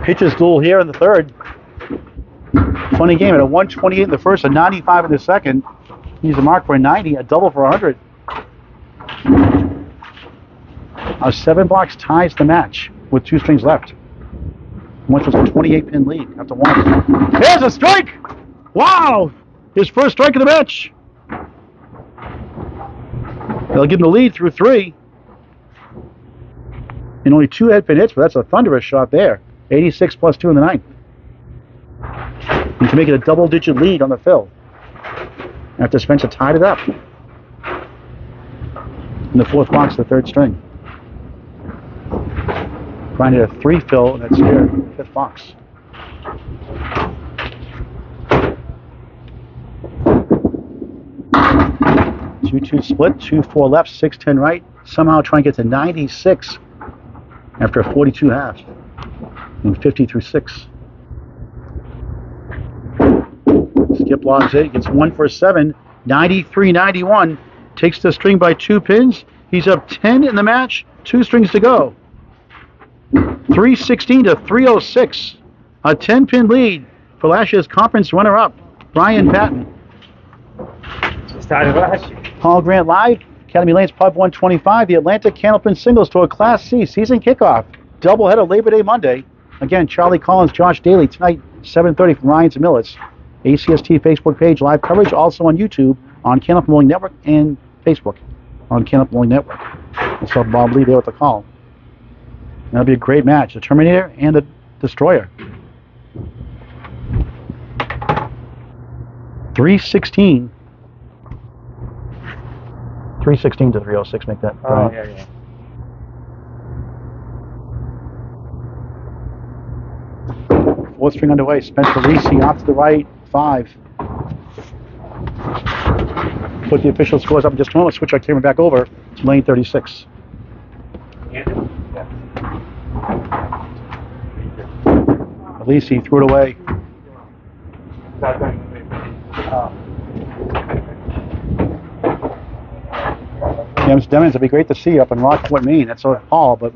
Pitches duel here in the third. Funny game at a 128 in the first, a 95 in the second. He's a mark for a 90, a double for 100. A 7 box ties the match with 2 strings left. Once was a 28 pin lead after 1. There's a strike! Wow! His first strike of the match. They'll give him the lead through 3. And only 2 head pin hits, but that's a thunderous shot there. 86 plus 2 in the 9th. And to make it a double-digit lead on the fill. After Spencer tied it up. In the 4th box, the 3rd string. Brian had a 3 fill, and that's here, 5th box. Two split, 2-4 left, 6-10 right. Somehow try and get to 96 after a 42 half. And 50 through 6. Skip logs it, gets 1 for a 7, 93-91. Takes the string by 2 pins. He's up 10 in the match, 2 strings to go. 316 to 306. A 10-pin lead for last year's conference runner-up, Brian Patten. Paul Grant Live, Academy Lanes Pub 125, the Atlanta Candlepin Singles Tour Class C season kickoff. Doubleheader Labor Day Monday. Again, Charlie Collins, Josh Daly, tonight, 7:30 from Ryan's and Millet's. ACST Facebook page, live coverage, also on YouTube, on Candlepin Bowling Network, and Facebook on Candlepin Bowling Network. I saw Bob Lee there with the call. That'll be a great match, the Terminator and the Destroyer. 316. 316 to 306, make that. Yeah. 4th string underway. Spencer Aleci off to the right. 5. Put the official scores up in just a moment. Switch our camera back over to lane 36. Aleci threw it away. Yeah, Mr. Demings, it'd be great to see you up in Rockport, Maine. That's a haul, but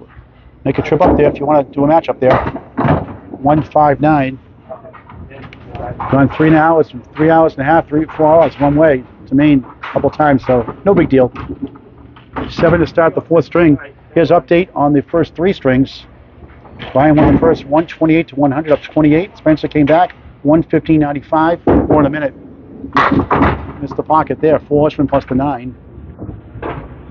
make a trip up there if you want to do a match up there. 159. Gone 3 hours, 3 hours and a half, 4 hours one way to Maine a couple times, so no big deal. 7 to start the 4th string. Here's update on the first 3 strings. Brian won the first 128 to 100 up 28. Spencer came back 115.95. 4 in a minute. Missed the pocket there. 4 horsemen plus the 9.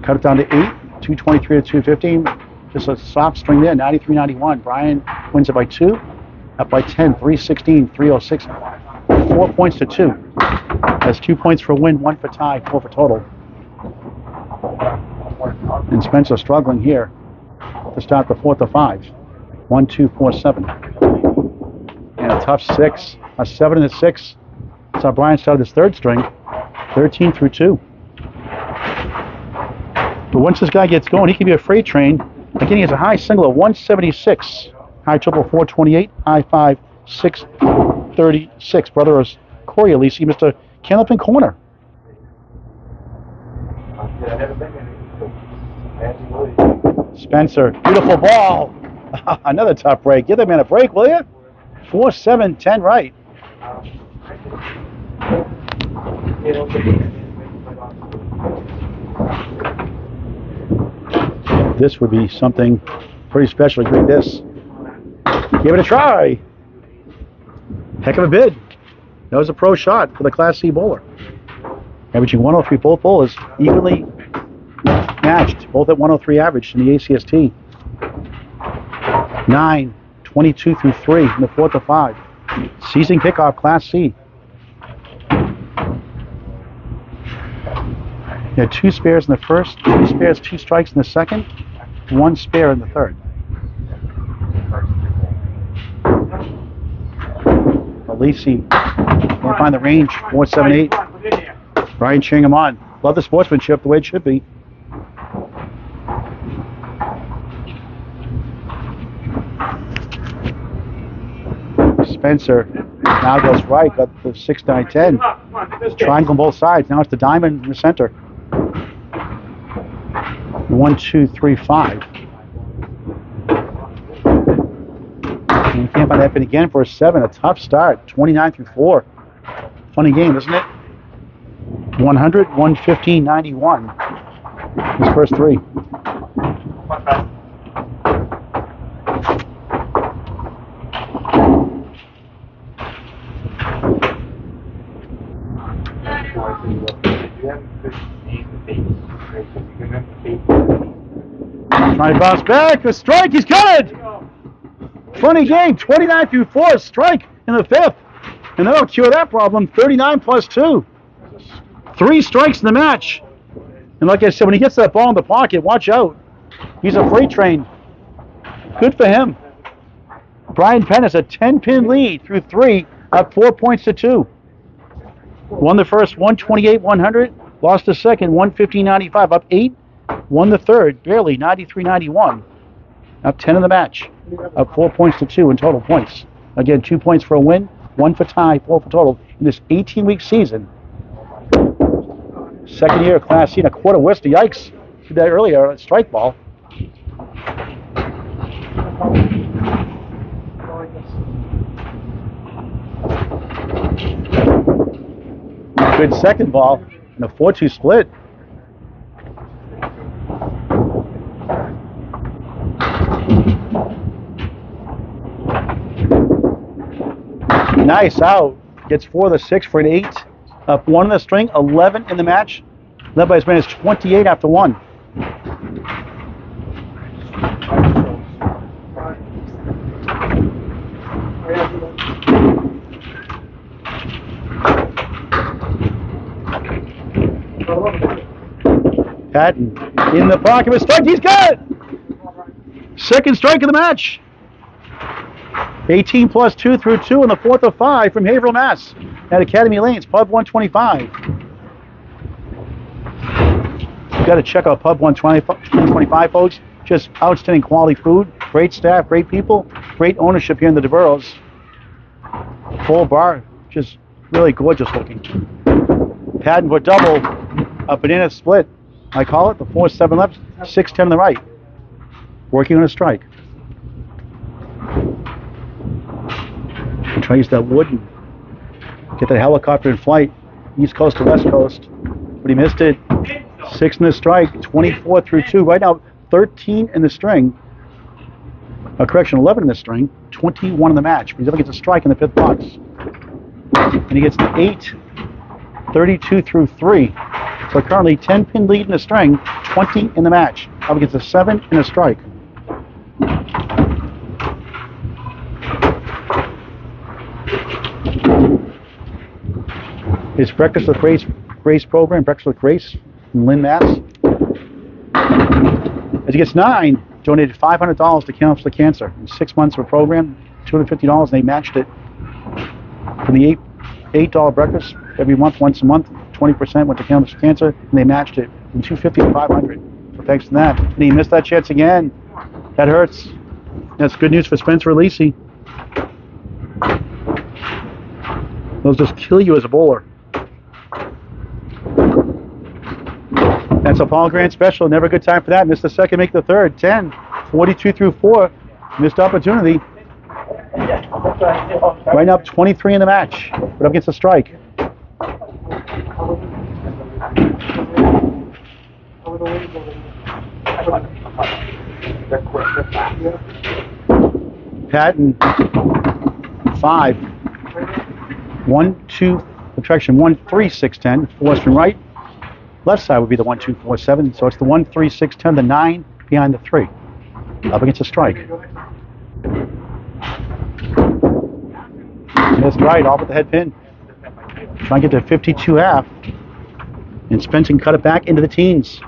Cut it down to 8. 223 to 215. Just a soft string there. 93.91. Brian wins it by 2. Up by 10. 316. 306. 4 points to 2. That's 2 points for win, 1 for tie, 4 for total. And Spencer struggling here to start the 4th of 5. 1, 2, 4, 7. And a tough 6. A 7 and a 6. That's how Brian started his 3rd string. 13 through 2. But once this guy gets going, he can be a freight train. Again, he has a high single of 176. High triple 428. High 5, 636. Brother is Corey Aleci, Mr. Candlepin Corner. Spencer, beautiful ball. Another tough break. Give the man a break, will you? 4, 7, 10 right. This would be something pretty special. Agree this. Give it a try. Heck of a bid. That was a pro shot for the Class C bowler. Averaging 103, both bowlers evenly matched, both at 103 average in the ACST. 9, 22 through 3 in the 4th of 5. Seizing kickoff, Class C. He had 2 spares in the first, 3 spares, 2 strikes in the second, 1 spare in the third. Aleci can't find the range, 478. Brian cheering him on. Love the sportsmanship the way it should be. Spencer now goes right, got the 6, 9, 10. Triangle on both sides. Now it's the diamond in the center. 1, 2, 3, 5. And you can't find that pin again for a 7. A tough start. 29 through 4. Funny game, isn't it? 100, 115, 91. His first 3. Trying to bounce back. A strike. He's got it. Funny game. 29 through 4. Strike in the 5th. And that'll cure that problem. 39 plus 2. 3 strikes in the match. And like I said, when he gets that ball in the pocket, watch out. He's a freight train. Good for him. Brian Penn has a 10-pin lead through 3, up 4 points to 2. Won the first 128-100, lost the second 115-95, up 8. Won the third, barely 93-91. Up 10 in the match. Up 4 points to 2 in total points. Again, 2 points for a win, 1 for tie, 4 for total in this 18-week season. Second year of Class C and a quarter Worcester. Yikes. Did that earlier, a strike ball. Good second ball and a 4-2 split. Nice out. Gets 4 of the 6 for an 8. Up 1 in the string, 11 in the match. Led by as many as 28 after 1. Patten in the pocket with a strike. He's got it! Second strike of the match. 18 plus 2 through 2 in the 4th of 5 from Haverhill, Mass. At Academy Lanes, Pub 125. You've got to check out Pub 125, folks. Just outstanding quality food, great staff, great people, great ownership here in the DeBurros. Full bar, just really gorgeous looking. Patten for double, a banana split. I call it. The 4-7 left, 6-10 on the right. Working on a strike. Try to use that wood and get that helicopter in flight, east coast to west coast. But he missed it. 6 in the strike, 24 through 2. Right now, 13 in the string. Correction, 11 in the string, 21 in the match. But he's up against a strike in the 5th box. And he gets the 8, 32 through 3. So currently 10-pin lead in the string, 20 in the match. Up against a 7 in a strike. His Breakfast with Grace program, Breakfast with Grace in Lynn, Mass. As he gets 9, donated $500 to Kickoff for Cancer. In 6 months of a program, $250, and they matched it from the $8 breakfast every month, once a month. 20% went to Kickoff for Cancer, and they matched it from $250 to $500. So thanks to that, and he missed that chance again. That hurts. That's good news for Spencer Aleci. Those just kill you as a bowler. That's a Paul Grant special. Never a good time for that. Missed the second, make the third. 10, 42 through 4. Missed opportunity. Right now, 23 in the match. But up against a strike. Patten, 5. 1, 2, subtraction 1, 3, 6, 10. 4 from right. Left side would be the 1, 2, 4, 7. So it's the 1, 3, 6, 10, the 9 behind the 3. Up against a strike. Missed right, off with the head pin. Trying to get to 52.5. And Spence can cut it back into the teens.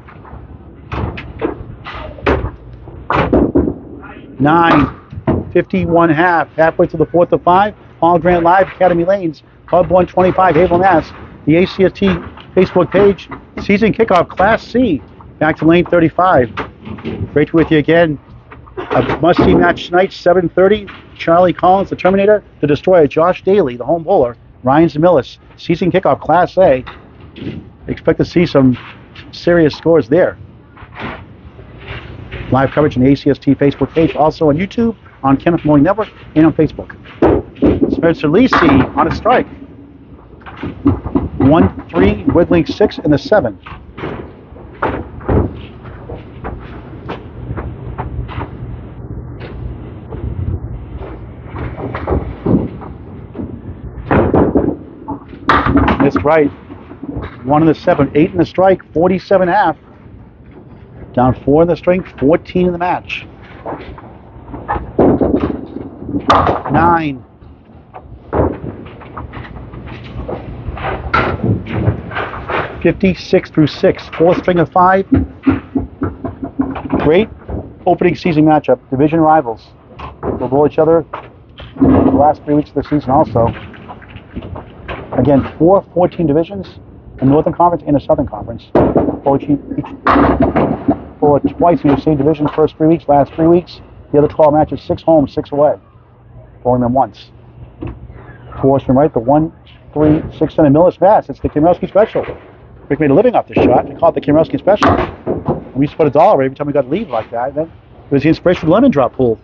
9, 51.5. Halfway to the 4th of 5. Paul Grant Live, Academy Lanes, Hub 125, Havel, Mass. The ACST Facebook page, season kickoff, Class C. Back to lane 35. Great to be with you again. A must-see match tonight, 7:30. Charlie Collins, the Terminator, the Destroyer. Josh Daly, the home bowler. Ryan Zamillis, season kickoff, Class A. Expect to see some serious scores there. Live coverage on the ACST Facebook page, also on YouTube, on Kenneth Morning Network, and on Facebook. Spencer Aleci on a strike. 1, 3, wiggling 6, and the 7. Missed right. 1 in the 7, 8 in the strike, 47.5. Down 4 in the string, 14 in the match. 9. 56 through 6. 4th string of 5. Great opening season matchup. Division rivals. We'll bowl each other the last 3 weeks of the season also. Again, 14 divisions. A Northern Conference and a Southern Conference. Bowl each twice in the same division. First 3 weeks, last 3 weeks. The other 12 matches, 6 home, 6 away. Bowling them once. 4 from right, the 1, 3, 6, 10, and Millis pass. It's the Kimrowski special. Rick made a living off this shot. They call it the Kimrowski special. And we used to put $1 every time we got a lead like that. Then it was the inspiration for the lemon drop pool.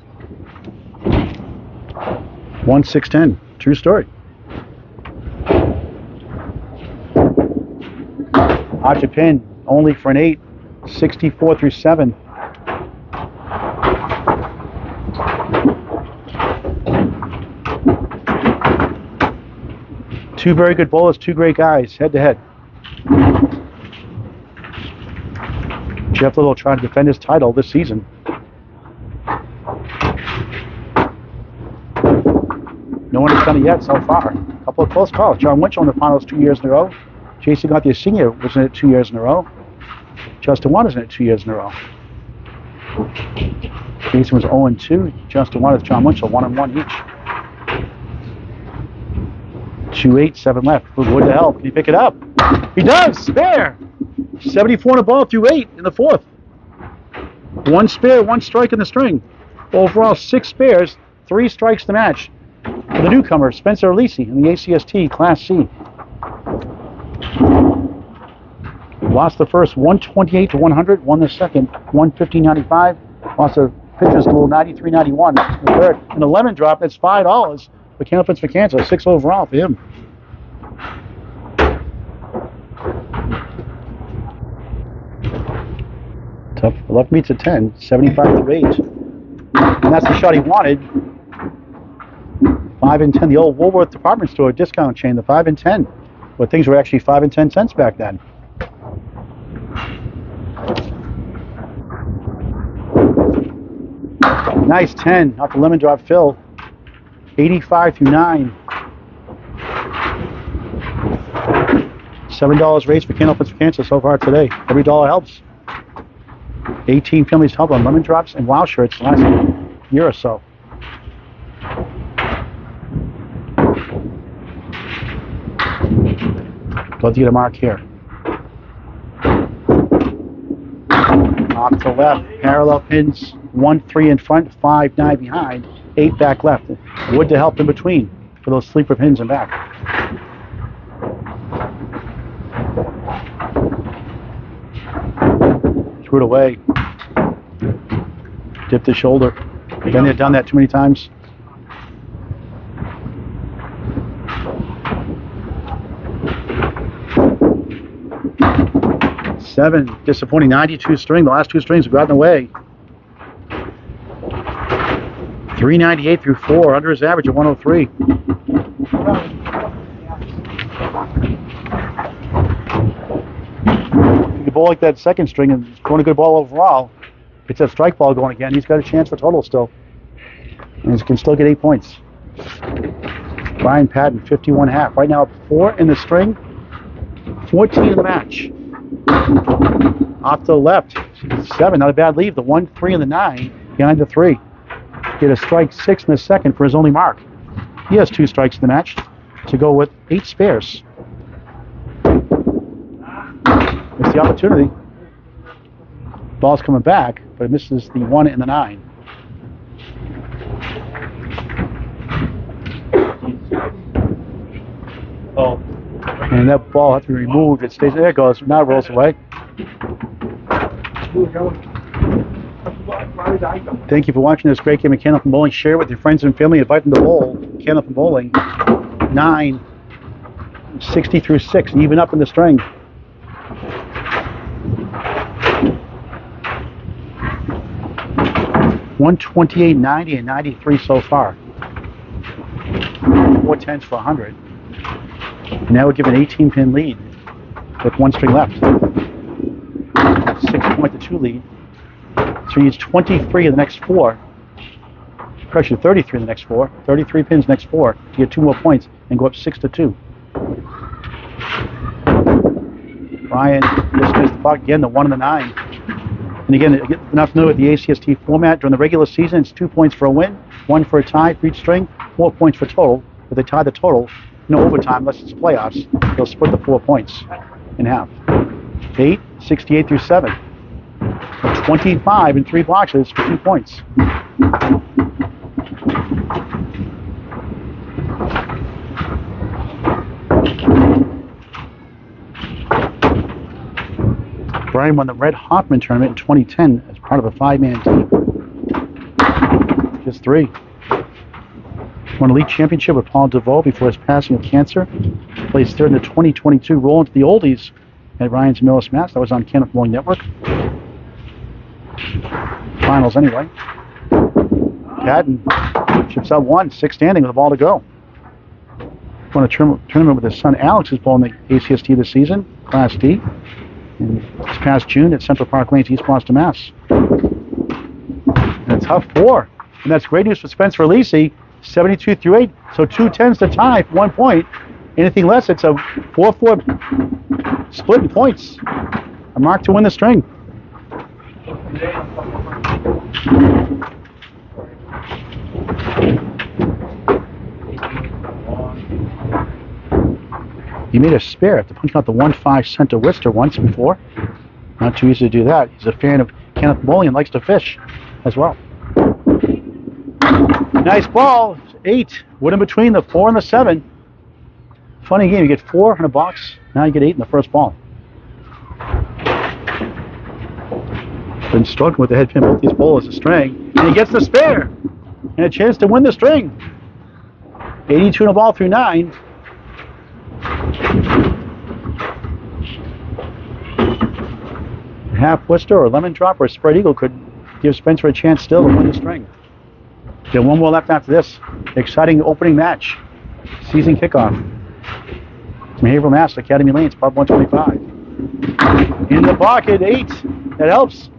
1, 6, 10. True story. Archer pin only for an 8. 64 through 7. Two very good bowlers, 2 great guys, head to head. Jeff Little trying to defend his title this season. No one has done it yet so far. A couple of close calls. John Winchell in the finals 2 years in a row. Jason Gauthier Sr. was in it 2 years in a row. Justin Waters in it 2 years in a row. Jason was 0-2. Justin Waters, John Winchell, 1-1 each. 2-8, 7 left. Wood to help. Can he pick it up? He does! Spare! 74 on a ball through 8 in the 4th. 1 spare, 1 strike in the string. Overall, 6 spares, 3 strikes to match. For the newcomer, Spencer Aleci in the ACST Class C. Lost the first 128 to 100, won the second 115.95. Lost the pitcher's duel 93.91. The third. And the lemon drop, that's $5 for Candlepin for Cancer. 6 overall for him. Tough. Luck meets a 10, 75 to 8. And that's the shot he wanted. 5 and 10. The old Woolworth department store discount chain, the 5 and 10. Where things were actually 5 and 10 cents back then. Nice 10 off the lemon drop fill. 85 through 9. $7 raised for Candlepin for Cancer so far today. Every dollar helps. 18 families help on lemon drops and wow shirts the last year or so. Love to get a mark here. Off to left, parallel pins, 1, 3 in front, 5, 9 behind, 8 back left. Wood to help in between for those sleeper pins and back. Threw it away. Dipped the shoulder. Been there, done that too many times. Seven, disappointing 92 string. The last 2 strings have gotten away. 398 through 4, under his average of 103. If you bowl like that second string and throwing a good ball overall, if it's that strike ball going again, he's got a chance for total still. And he can still get 8 points. Brian Patten, 51.5. Right now, 4 in the string, 14 in the match. Off to the left, 7, not a bad lead. The 1, 3, and the 9 behind the 3. Get a strike 6 in the second for his only mark. He has 2 strikes in the match to go with 8 spares. It's the opportunity. Ball's coming back, but it misses the 1 and the 9. Oh. And that ball has to be removed. It stays there. It goes. Now it rolls away. Thank you for watching this great game of Candlepin Bowling. Share it with your friends and family. Invite them to bowl. Candlepin Bowling. 9, 60 through 6, even up in the string. $128, 90, and 93 so far. 4 10s for 100. And that would give an 18-pin lead with 1 string left. 6.2 lead. So he needs 23 in the next 4. Actually, 33 in the next 4. 33 pins next 4 to get 2 more points and go up 6-2. Brian just missed the puck again, the 1 and the 9. And again, if you're not familiar with the ACST format, during the regular season, it's 2 points for a win, 1 for a tie for each string, 4 points for total. If they tie the total, no overtime unless it's playoffs, they'll split the 4 points in half. 8, 68 through 7. 25 in 3 boxes for 2 points. Brian won the Red Hoffman tournament in 2010 as part of a 5-man team. Just 3. Won a league championship with Paul DeVoe before his passing of cancer. Placed 3rd in the 2022 roll into the oldies at Ryan's Millis Mass. That was on Candlepin Bowling Network. Finals anyway. Patten chips out 1, 6 standing with a ball to go. Won a tournament with his son Alex, who's bowling the ACST this season, Class D. And this past June at Central Park Lanes, East Boston, Mass. And a tough 4. And that's great news for Spencer Aleci, 72 through 8. So 2 10s to tie for 1 point. Anything less, it's a 4-4 split in points. A mark to win the string. He made a spare after punching out the 1-5 center Worcester once before. Not too easy to do that. He's a fan of Candlepin Bowling and likes to fish as well. Nice ball. 8. Wood in between the 4 and the 7. Funny game. You get 4 in a box. Now you get 8 in the first ball. Been struggling with the head pin, both these bowlers a string, and he gets the spare, and a chance to win the string. 82 in a ball through 9. Half Worcester or lemon drop or spread eagle could give Spencer a chance still to win the string. Got one more left after this. Exciting opening match. Season kickoff. From Haverhill, Mass. Academy Lanes, pub 125. In the pocket, 8. That helps.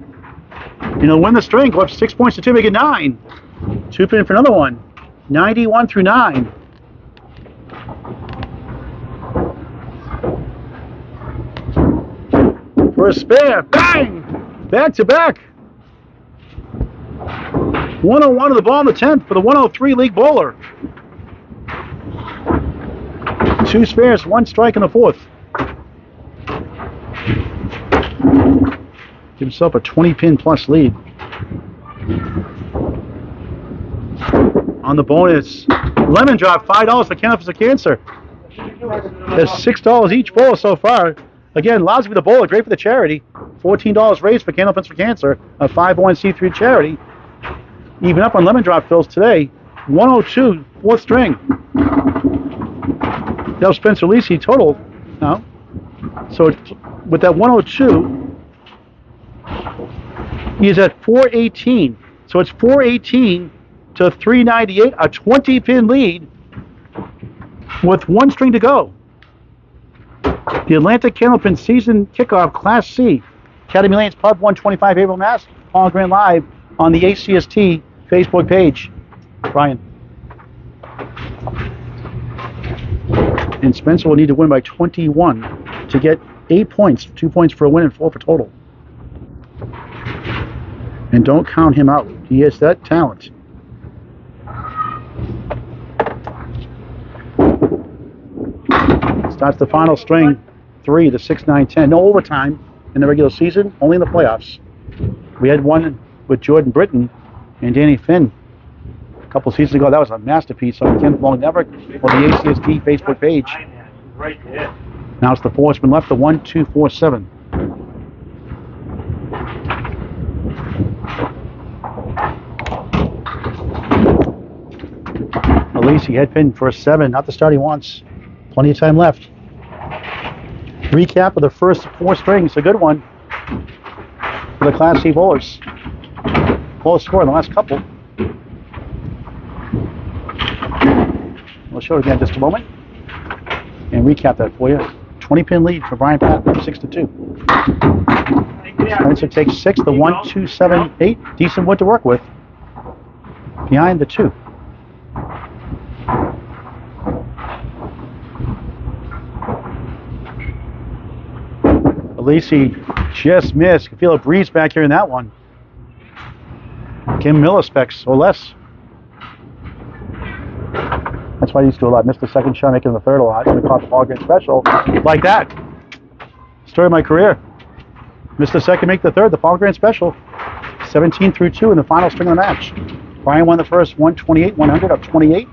You know, win the string. Go up 6 points to 2, make it 9. 2 pin for another one. 91 through 9. For a spare. Bang! Back to back. 101 to the ball in the 10th for the 103 league bowler. 2 spares, 1 strike in the 4th. Give himself a 20 pin plus lead. On the bonus, lemon drop, $5 for Kickoff a Cancer. There's $6 each bowler so far. Again, lousy for the bowler, great for the charity. $14 raised for Candlepin for Cancer, a 501c3 charity. Even up on lemon drop fills today. 102, 4th string. That Spencer Aleci total now. So with that 102, he's at 418. So it's 418 to 398, a 20 pin lead with 1 string to go. The Atlantic Candlepin season kickoff, Class C, Academy Lanes, Pub 125, Haverhill, Mass. Paul Grant live on the ACST Facebook page. Brian. And Spencer will need to win by 21 to get 8 points, 2 points for a win and 4 for total. And don't count him out. He has that talent. Starts the final string, 3, the 6, 9, 10. No overtime in the regular season, only in the playoffs. We had one with Jordan Britton and Danny Finn a couple seasons ago. That was a masterpiece on the Ken Long Network or the ACST Facebook page. Right there. Now it's the 4 spin left, the 1, 2, 4, 7. Aleci head pin for a 7, not the start he wants. Plenty of time left. Recap of the first 4 strings, a good one for the Class C bowlers. Lowest score in the last couple. We'll show it again in just a moment and recap that for you. 20 pin lead for Brian Patten, 6-2. Spencer takes 6, the 1, 2, 7, 8. Decent wood to work with. Behind the 2. Aleci just missed. You can feel a breeze back here in that one. Kim millispecs or less. That's what I used to do a lot. Missed the second shot, making the third a lot. And caught the ball game special like that. Story of my career. Missed the second, make the third. The Paul Grant special. 17 through 2 in the final string of the match. Brian won the first 128, 100 up 28.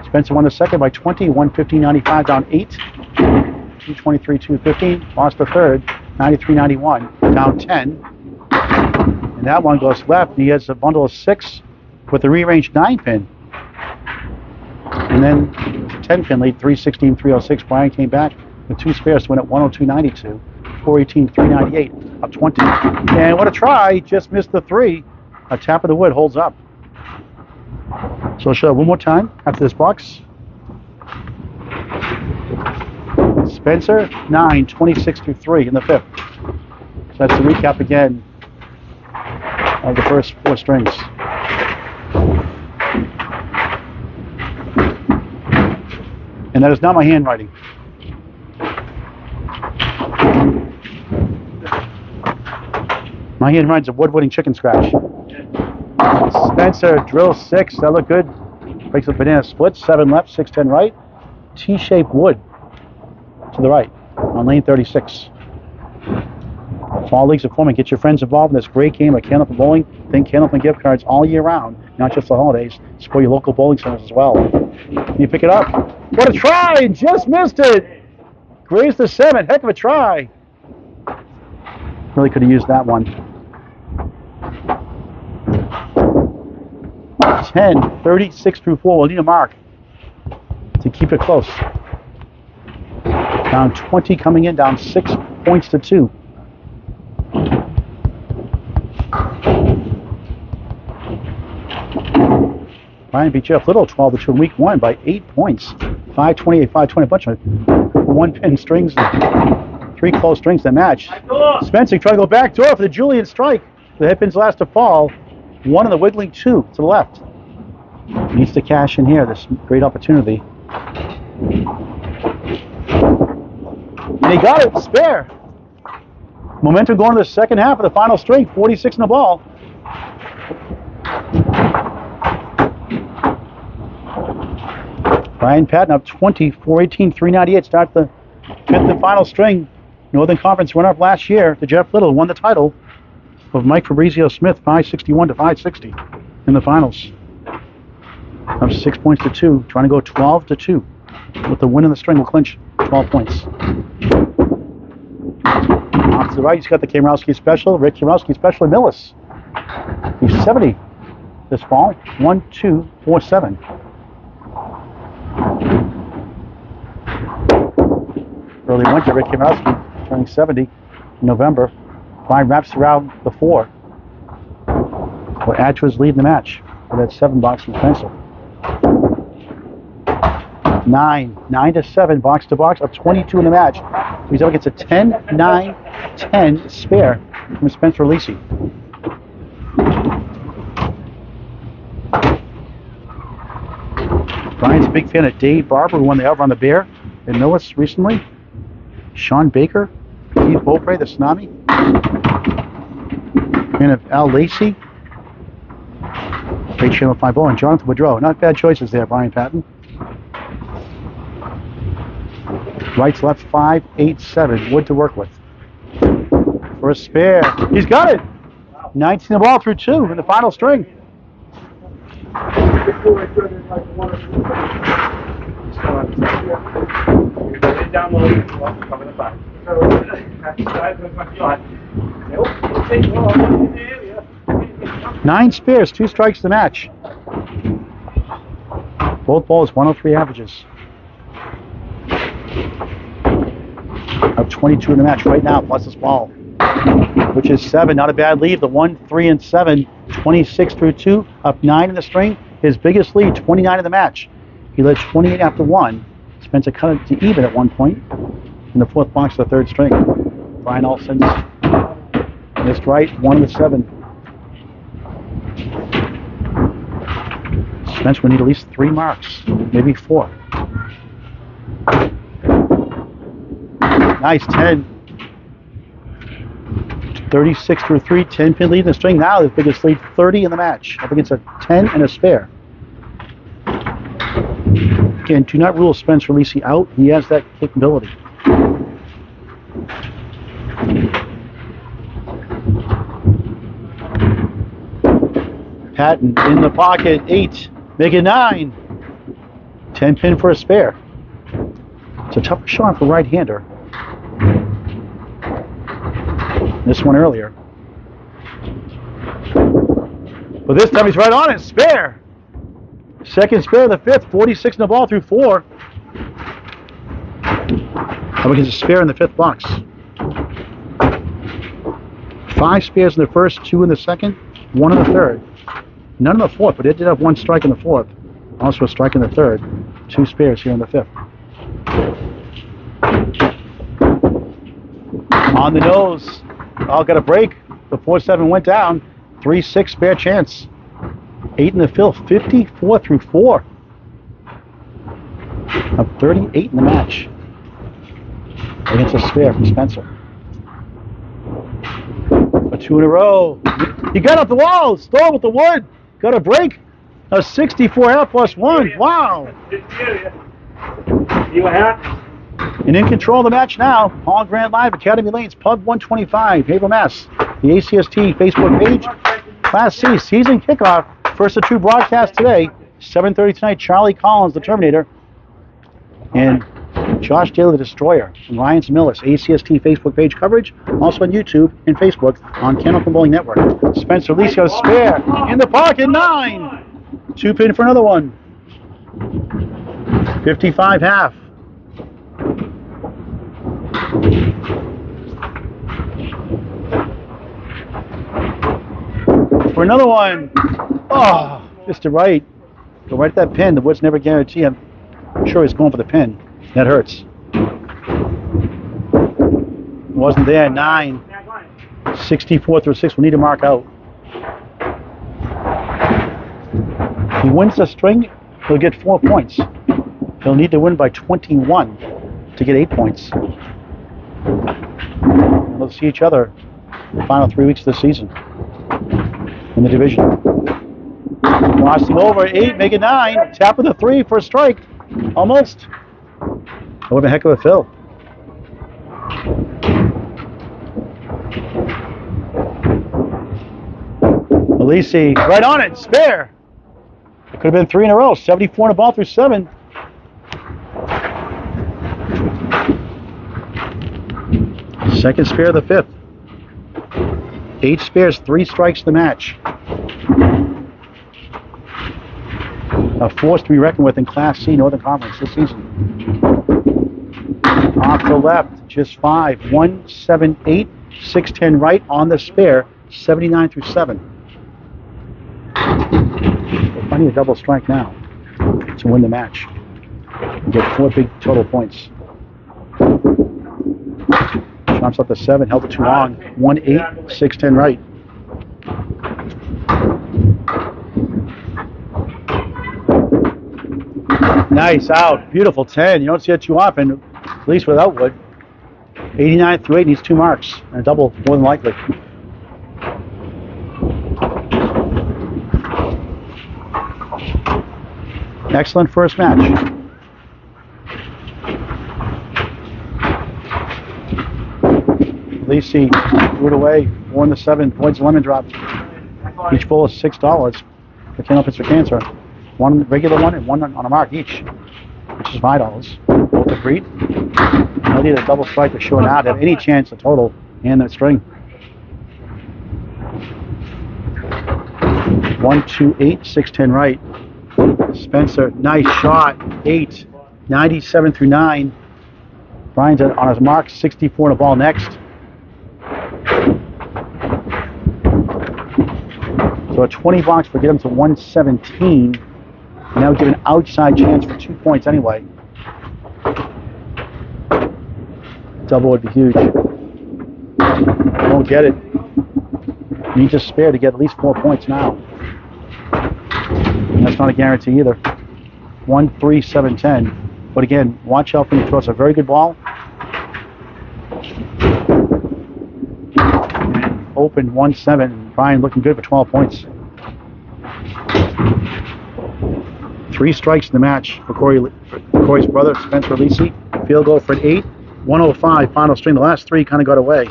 Spencer won the second by 20, 115.95 down 8. 223, 215. Lost the third, 93.91 down 10. And that one goes left. He has a bundle of 6 with a rearranged 9 pin. And then 10 pin lead, 316, 306. Brian came back with 2 spares to win at 102.92. 418, 398 up 20. And what a try, just missed the 3. A tap of the wood holds up. So I'll show it one more time after this box. Spencer, 9, 26 through 3 in the 5th. So that's the recap again of the first 4 strings. And that is not my handwriting. My handwriting's a woodwinning chicken scratch. Spencer drills 6. That looked good. Breaks a banana split. 7 left, 6, 10 right. T-shaped wood to the right on lane 36. Fall leagues are forming. Get your friends involved in this great game of Candlepin bowling. Think Candlepin gift cards all year round, not just the holidays. Support your local bowling centers as well. Can you pick it up? What a try! Just missed it! Grazed the 7. Heck of a try. Really could have used that one. 10, 36 through 4. We'll need a mark to keep it close. Down 20 coming in, down 6 points to 2. Brian beat Jeff Little 12-2 in week 1 by 8 points. 528, 520, a bunch of 1-pin strings, 3 close strings to match. Spencer trying to go back door for the Julian strike. The headpin's last to fall. 1 on the wiggling 2 to the left. Needs to cash in here, this great opportunity. And he got it, spare. Momentum going to the second half of the final string, 46 in the ball. Brian Patten up 20, 418, 398. Start the fifth and final string. Northern Conference runner-up last year to Jeff Little, won the title of Mike Fabrizio Smith, 561 to 560 in the finals. Up 6 points to 2, trying to go 12 to 2. With the win in the string, will clinch 12 points. Off to the right, he's got the Kamrowski special, Rick Kamrowski special, and Millis. He's 70 this fall. 1, 2, 4, 7. Early winter, Rick Kamrowski turning 70 in November. Brian wraps around the 4. Will add to his lead in the match for that 7 box from Spencer. 9 to 7, box to box, up 22 in the match. So he's up against a 10, 9, 10 spare from Spencer Aleci. Brian's a big fan of Dave Barber, who won the Over on the Bear in Millis recently. Sean Baker, Keith Beaupre, the Tsunami. Fan of Aleci. Great Channel 5 ball, and Jonathan Woodrow. Not bad choices there, Brian Patten. Right to left, 5, 8, 7. Wood to work with. For a spare. He's got it! 19 the ball through 2 in the final string. Nine spares, 2 strikes to match. Both balls, 103 averages. Up 22 in the match right now, plus this ball, which is 7. Not a bad lead. The 1, 3, and 7, 26 through 2, up 9 in the string. His biggest lead, 29 in the match. He led 28 after 1. Spencer cut it to even at one point in the 4th box of the 3rd string. Brian Olsen missed right, 1 of the 7. Spencer will need at least 3 marks, maybe 4. Nice, 10. 36 through 3, 10 pin lead in the string. Now his biggest lead, 30 in the match, up against a 10 and a spare. Again, do not rule Spencer Aleci out. He has that capability. Patten in the pocket, 8, make it 9. 10 pin for a spare. It's a tough shot for right-hander. This one earlier. But this time he's right on it, spare. Second spare of the 5th, 46 in the ball through 4. Up against a spare in the 5th box. 5 spares in the 1st, 2 in the 2nd, 1 in the 3rd. None in the 4th, but it did have 1 strike in the 4th. Also a strike in the 3rd. 2 spares here in the 5th. On the nose. All got a break. The 4-7 went down. 3-6 spare chance. 8 in the 5th, 54 through 4. Up 38 in the match. Against a spare from Spencer. A 2 in a row. He got up the wall. Stole with the wood. Got a break. A 64 out plus 1. Wow. You hat? And in control of the match now, Hall Grand Live, Academy Lanes, Pub 125, Haverhill, Mass. The ACST Facebook page, Class C, season kickoff. First of 2 broadcasts today, 7:30 tonight, Charlie Collins, the Terminator, and Josh Daly, the Destroyer, and Ryan Millis, ACST Facebook page coverage, also on YouTube and Facebook on Candlepin Bowling Network. Spencer Aleci got a spare in the pocket, 9. Two pin for another one. 55 half. For another one. Oh, just to right. Go right at that pin. The wood's never guaranteed. I'm sure he's going for the pin. That hurts. Wasn't there. 9. 64 through 6. We'll need to mark out. If he wins the string, he'll get 4 points. He'll need to win by 21 to get 8 points. We'll see each other in the final 3 weeks of the season in the division. Crossing over 8, make it 9. Tap with a 3 for a strike. Almost. What a heck of a fill. Aleci, right on it, spare. It could have been 3 in a row. 74 in a ball through 7. Second spare of the 5th. 8 spares, 3 strikes to the match. A force to be reckoned with in Class C Northern Conference this season. Off the left, just 5. 1, 7, 8, 6, 10 right on the spare. 79 through 7. I need a double strike now to win the match and get 4 big total points. Jumps up to 7, held it too long. 1, 8, 6, 10 right. Nice out, beautiful 10. You don't see it too often, at least without wood. 89 through 8 needs 2 marks and a double more than likely. Excellent first match. Aleci threw it away. 4 in the 7 points lemon drop. Each bowl is $6 for Candlepin for Cancer. 1 regular one and 1 on a mark each, which is $5. Both agreed. I need a double strike to show it out. Have any chance of total and the string. 1, 2, 8, 6, 10 right. Spencer, nice shot. 8, 97 through 9. Brian's on his mark, 64 in a ball next. So a 20 box will get him to 117. And that would give an outside chance for 2 points anyway. Double would be huge. Won't get it. Needs a spare to get at least 4 points now. And that's not a guarantee either. 1, 3, 7, 10. But again, watch out when he throws a very good ball. And open 1, 7. Brian looking good for 12 points. 3 strikes in the match for Corey's brother, Spencer Aleci. Field goal for an 8. 105 final string. The last 3 kind of got away.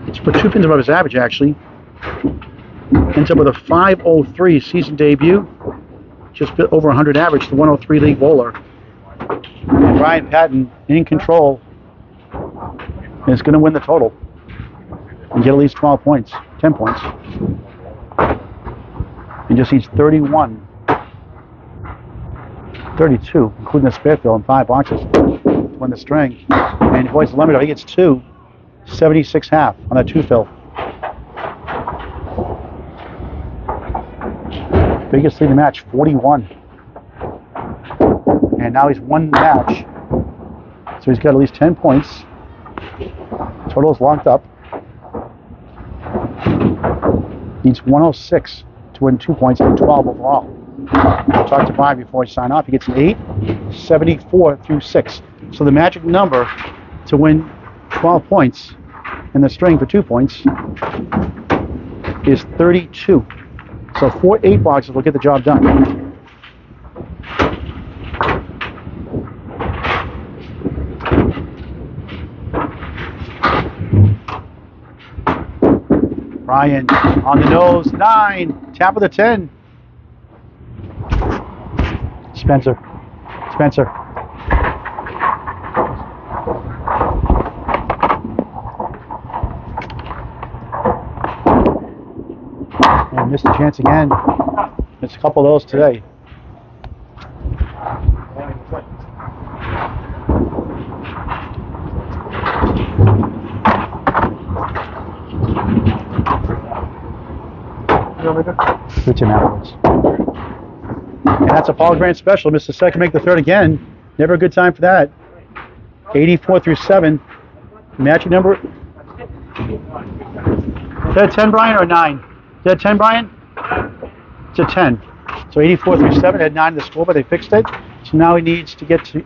It's put 2 pins above his average, actually. Ends up with a 503 season debut. Just bit over 100 average, the 103 league bowler. And Brian Patten in control is going to win the total and get at least 12 points, 10 points. He just needs 31, 32, including the spare fill in 5 boxes to win the string. And he avoids the limit. He gets 2, 76 half on that 2 fill. Biggest lead in the match, 41. And now he's won the match. So he's got at least 10 points. Total is locked up. Needs 106 to win 2 points and 12 overall. I'll talk to Brian before I sign off. He gets an 8, 74 through 6. So the magic number to win 12 points and the string for 2 points is 32. So 4 8 boxes will get the job done. Brian on the nose, 9, tap of the 10. Spencer. And missed the chance again. It's a couple of those today. Good afterwards. And that's a Paul Grant special. Missed the second, make the third again. Never a good time for that. 84 through 7. Matching number. Is that a 10, Brian, or a 9? Is that a 10, Brian? It's a 10. So 84 through 7 had 9 in the score, but they fixed it. So now he needs to get to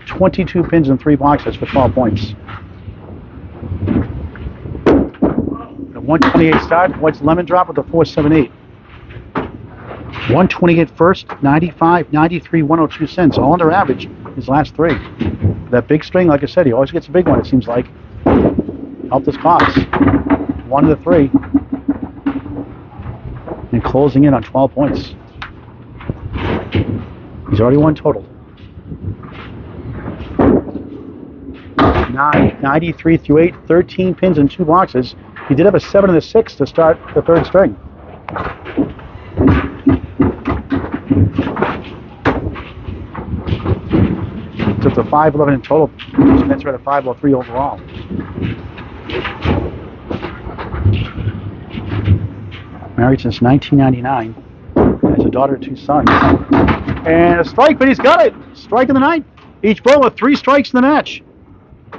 22 pins and 3 boxes for 12 points. The 128 start, White's lemon drop with a 478. 128 first, 95, 93, 102 cents, all under average his last 3. That big string, like I said, he always gets a big one, it seems like. Helped his cause. 1 of the 3. And closing in on 12 points. He's already won total. 93 through 8, 13 pins and 2 boxes. He did have a 7 and a 6 to start the 3rd string. Took the 5-11 in total. Spencer had a 503 overall. Married since 1999. Has a daughter and 2 sons. And a strike, but he's got it. Strike in the 9th. Each bowler 3 strikes in the match.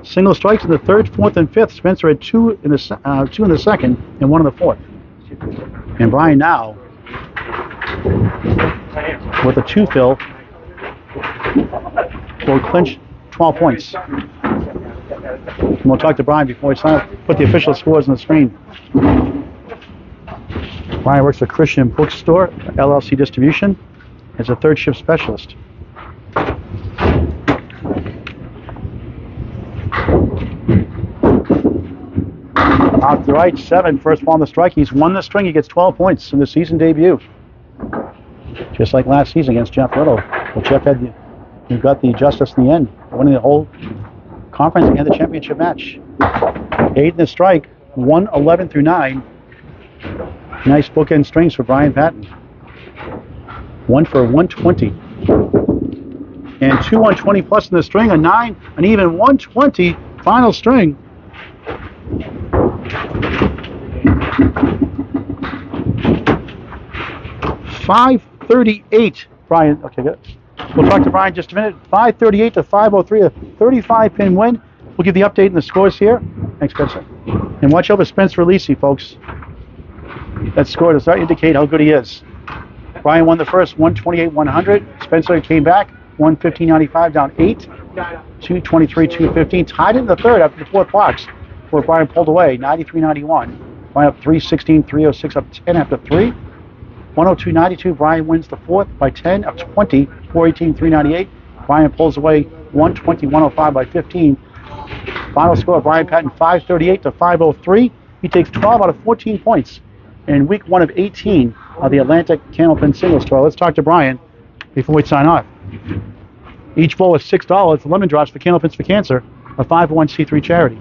Single strikes in the 3rd, 4th, and 5th. Spencer had 2 in the 2nd and 1 in the 4th. And Brian now with a 2 fill will clinch 12 points. And we'll talk to Brian before we put the official scores on the screen. Brian works for Christian Bookstore, LLC Distribution, as a 3rd shift specialist. Off the right, 7, first ball on the strike. He's won the string. He gets 12 points in the season debut. Just like last season against Jeff Little. Well, Jeff you got the justice in the end, winning the whole conference and the championship match. 8 in the strike, 111 through 9. Nice bookend strings for Brian Patten. 1 for 120. And 2 120 plus in the string, a 9, an even 120 final string. $538, Brian. Okay, good. We'll talk to Brian in just a minute. 538 to 503, a 35-pin win. We'll give the update and the scores here. Thanks, Spencer. And watch out for Spencer Aleci, folks. That score does not indicate how good he is. Brian won the first 128-100. Spencer came back 115.95 down 8. 223-215. Tied in the 3rd after the 4th box, where Brian pulled away 93-91. Brian up 316-306 up 10 after 3. 102.92. Brian wins the 4th by 10 up 20. 418-398. Brian pulls away 120-105 by 15. Final score: Brian Patten 538 to 503. He takes 12 out of 14 points in week 1 of 18 of the Atlantic Candlepin Singles Tour. Let's talk to Brian before we sign off. Each bowl is $6 for lemon drops for Candlepins for Cancer, a 501c3 charity.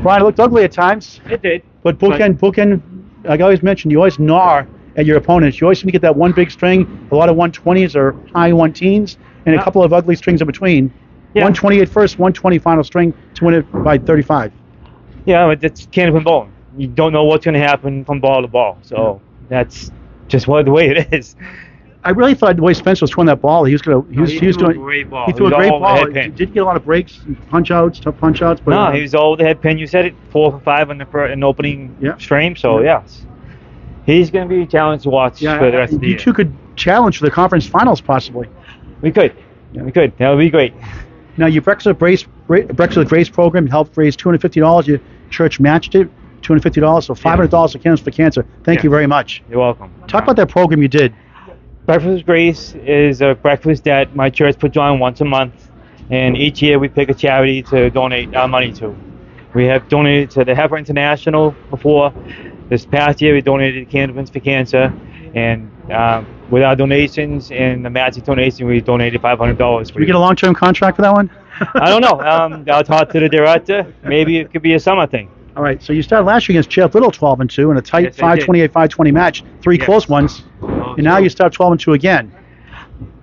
Brian, it looked ugly at times. It did. But bookend, like I always mentioned, you always gnaw at your opponents. You always seem to get that one big string, a lot of 120s or high 1-teens, and a couple of ugly strings in between. Yeah. 128 first, 120 final string to win it by 35. Yeah, but that's Candlepin bowling. You don't know what's going to happen from ball to ball. So that's just the way it is. I really thought the way Spencer was throwing that ball, he was doing a great ball. He threw a great ball. He did get a lot of breaks, punch outs, tough punch outs. But no, he was all the head pin. You said it, 4 for 5 in the opening stream. So yes, he's going to be a challenge to watch for the rest of the year. You two could challenge for the conference finals possibly. We could. We could. That would be great. Now your Breakfast with Grace program helped raise $250. Your church matched it, $250. So $500 for Candlepins for Cancer. Thank you very much. You're welcome. Talk about that program you did. Breakfast with Grace is a breakfast that my church puts on once a month, and each year we pick a charity to donate our money to. We have donated to the Heifer International before. This past year we donated to Candlepins for Cancer, and with our donations and the matching donation, we donated $500. Did you get a long-term contract for that one? I don't know. I'll talk to the director. Maybe it could be a summer thing. All right, so you started last year against Jeff Little 12-2 in a tight Yes, I did. 528, 520 match, three Yes. close ones, and now you start 12-2 again.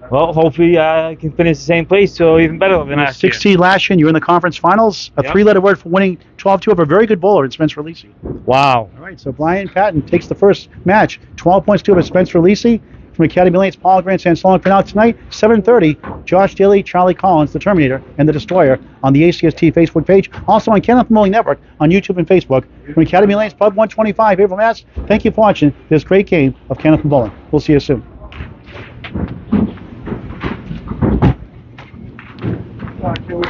Well, hopefully I can finish the same place or even better than last year. 16 last year, and you're in the conference finals. A Yep. three-letter word for winning 12-2 over a very good bowler in Spencer Aleci. Wow. All right, so Brian Patten takes the first match, 12 points to over Spencer Aleci. From Academy Lane's Paul Grant Sansalon. For now tonight, 7:30, Josh Daly, Charlie Collins, the Terminator, and the Destroyer on the ACST Facebook page. Also on Candlepin Bowling Network on YouTube and Facebook. From Academy Lane's Pub 125, April Mass. Thank you for watching this great game of Candlepin Bowling. We'll see you soon. Can we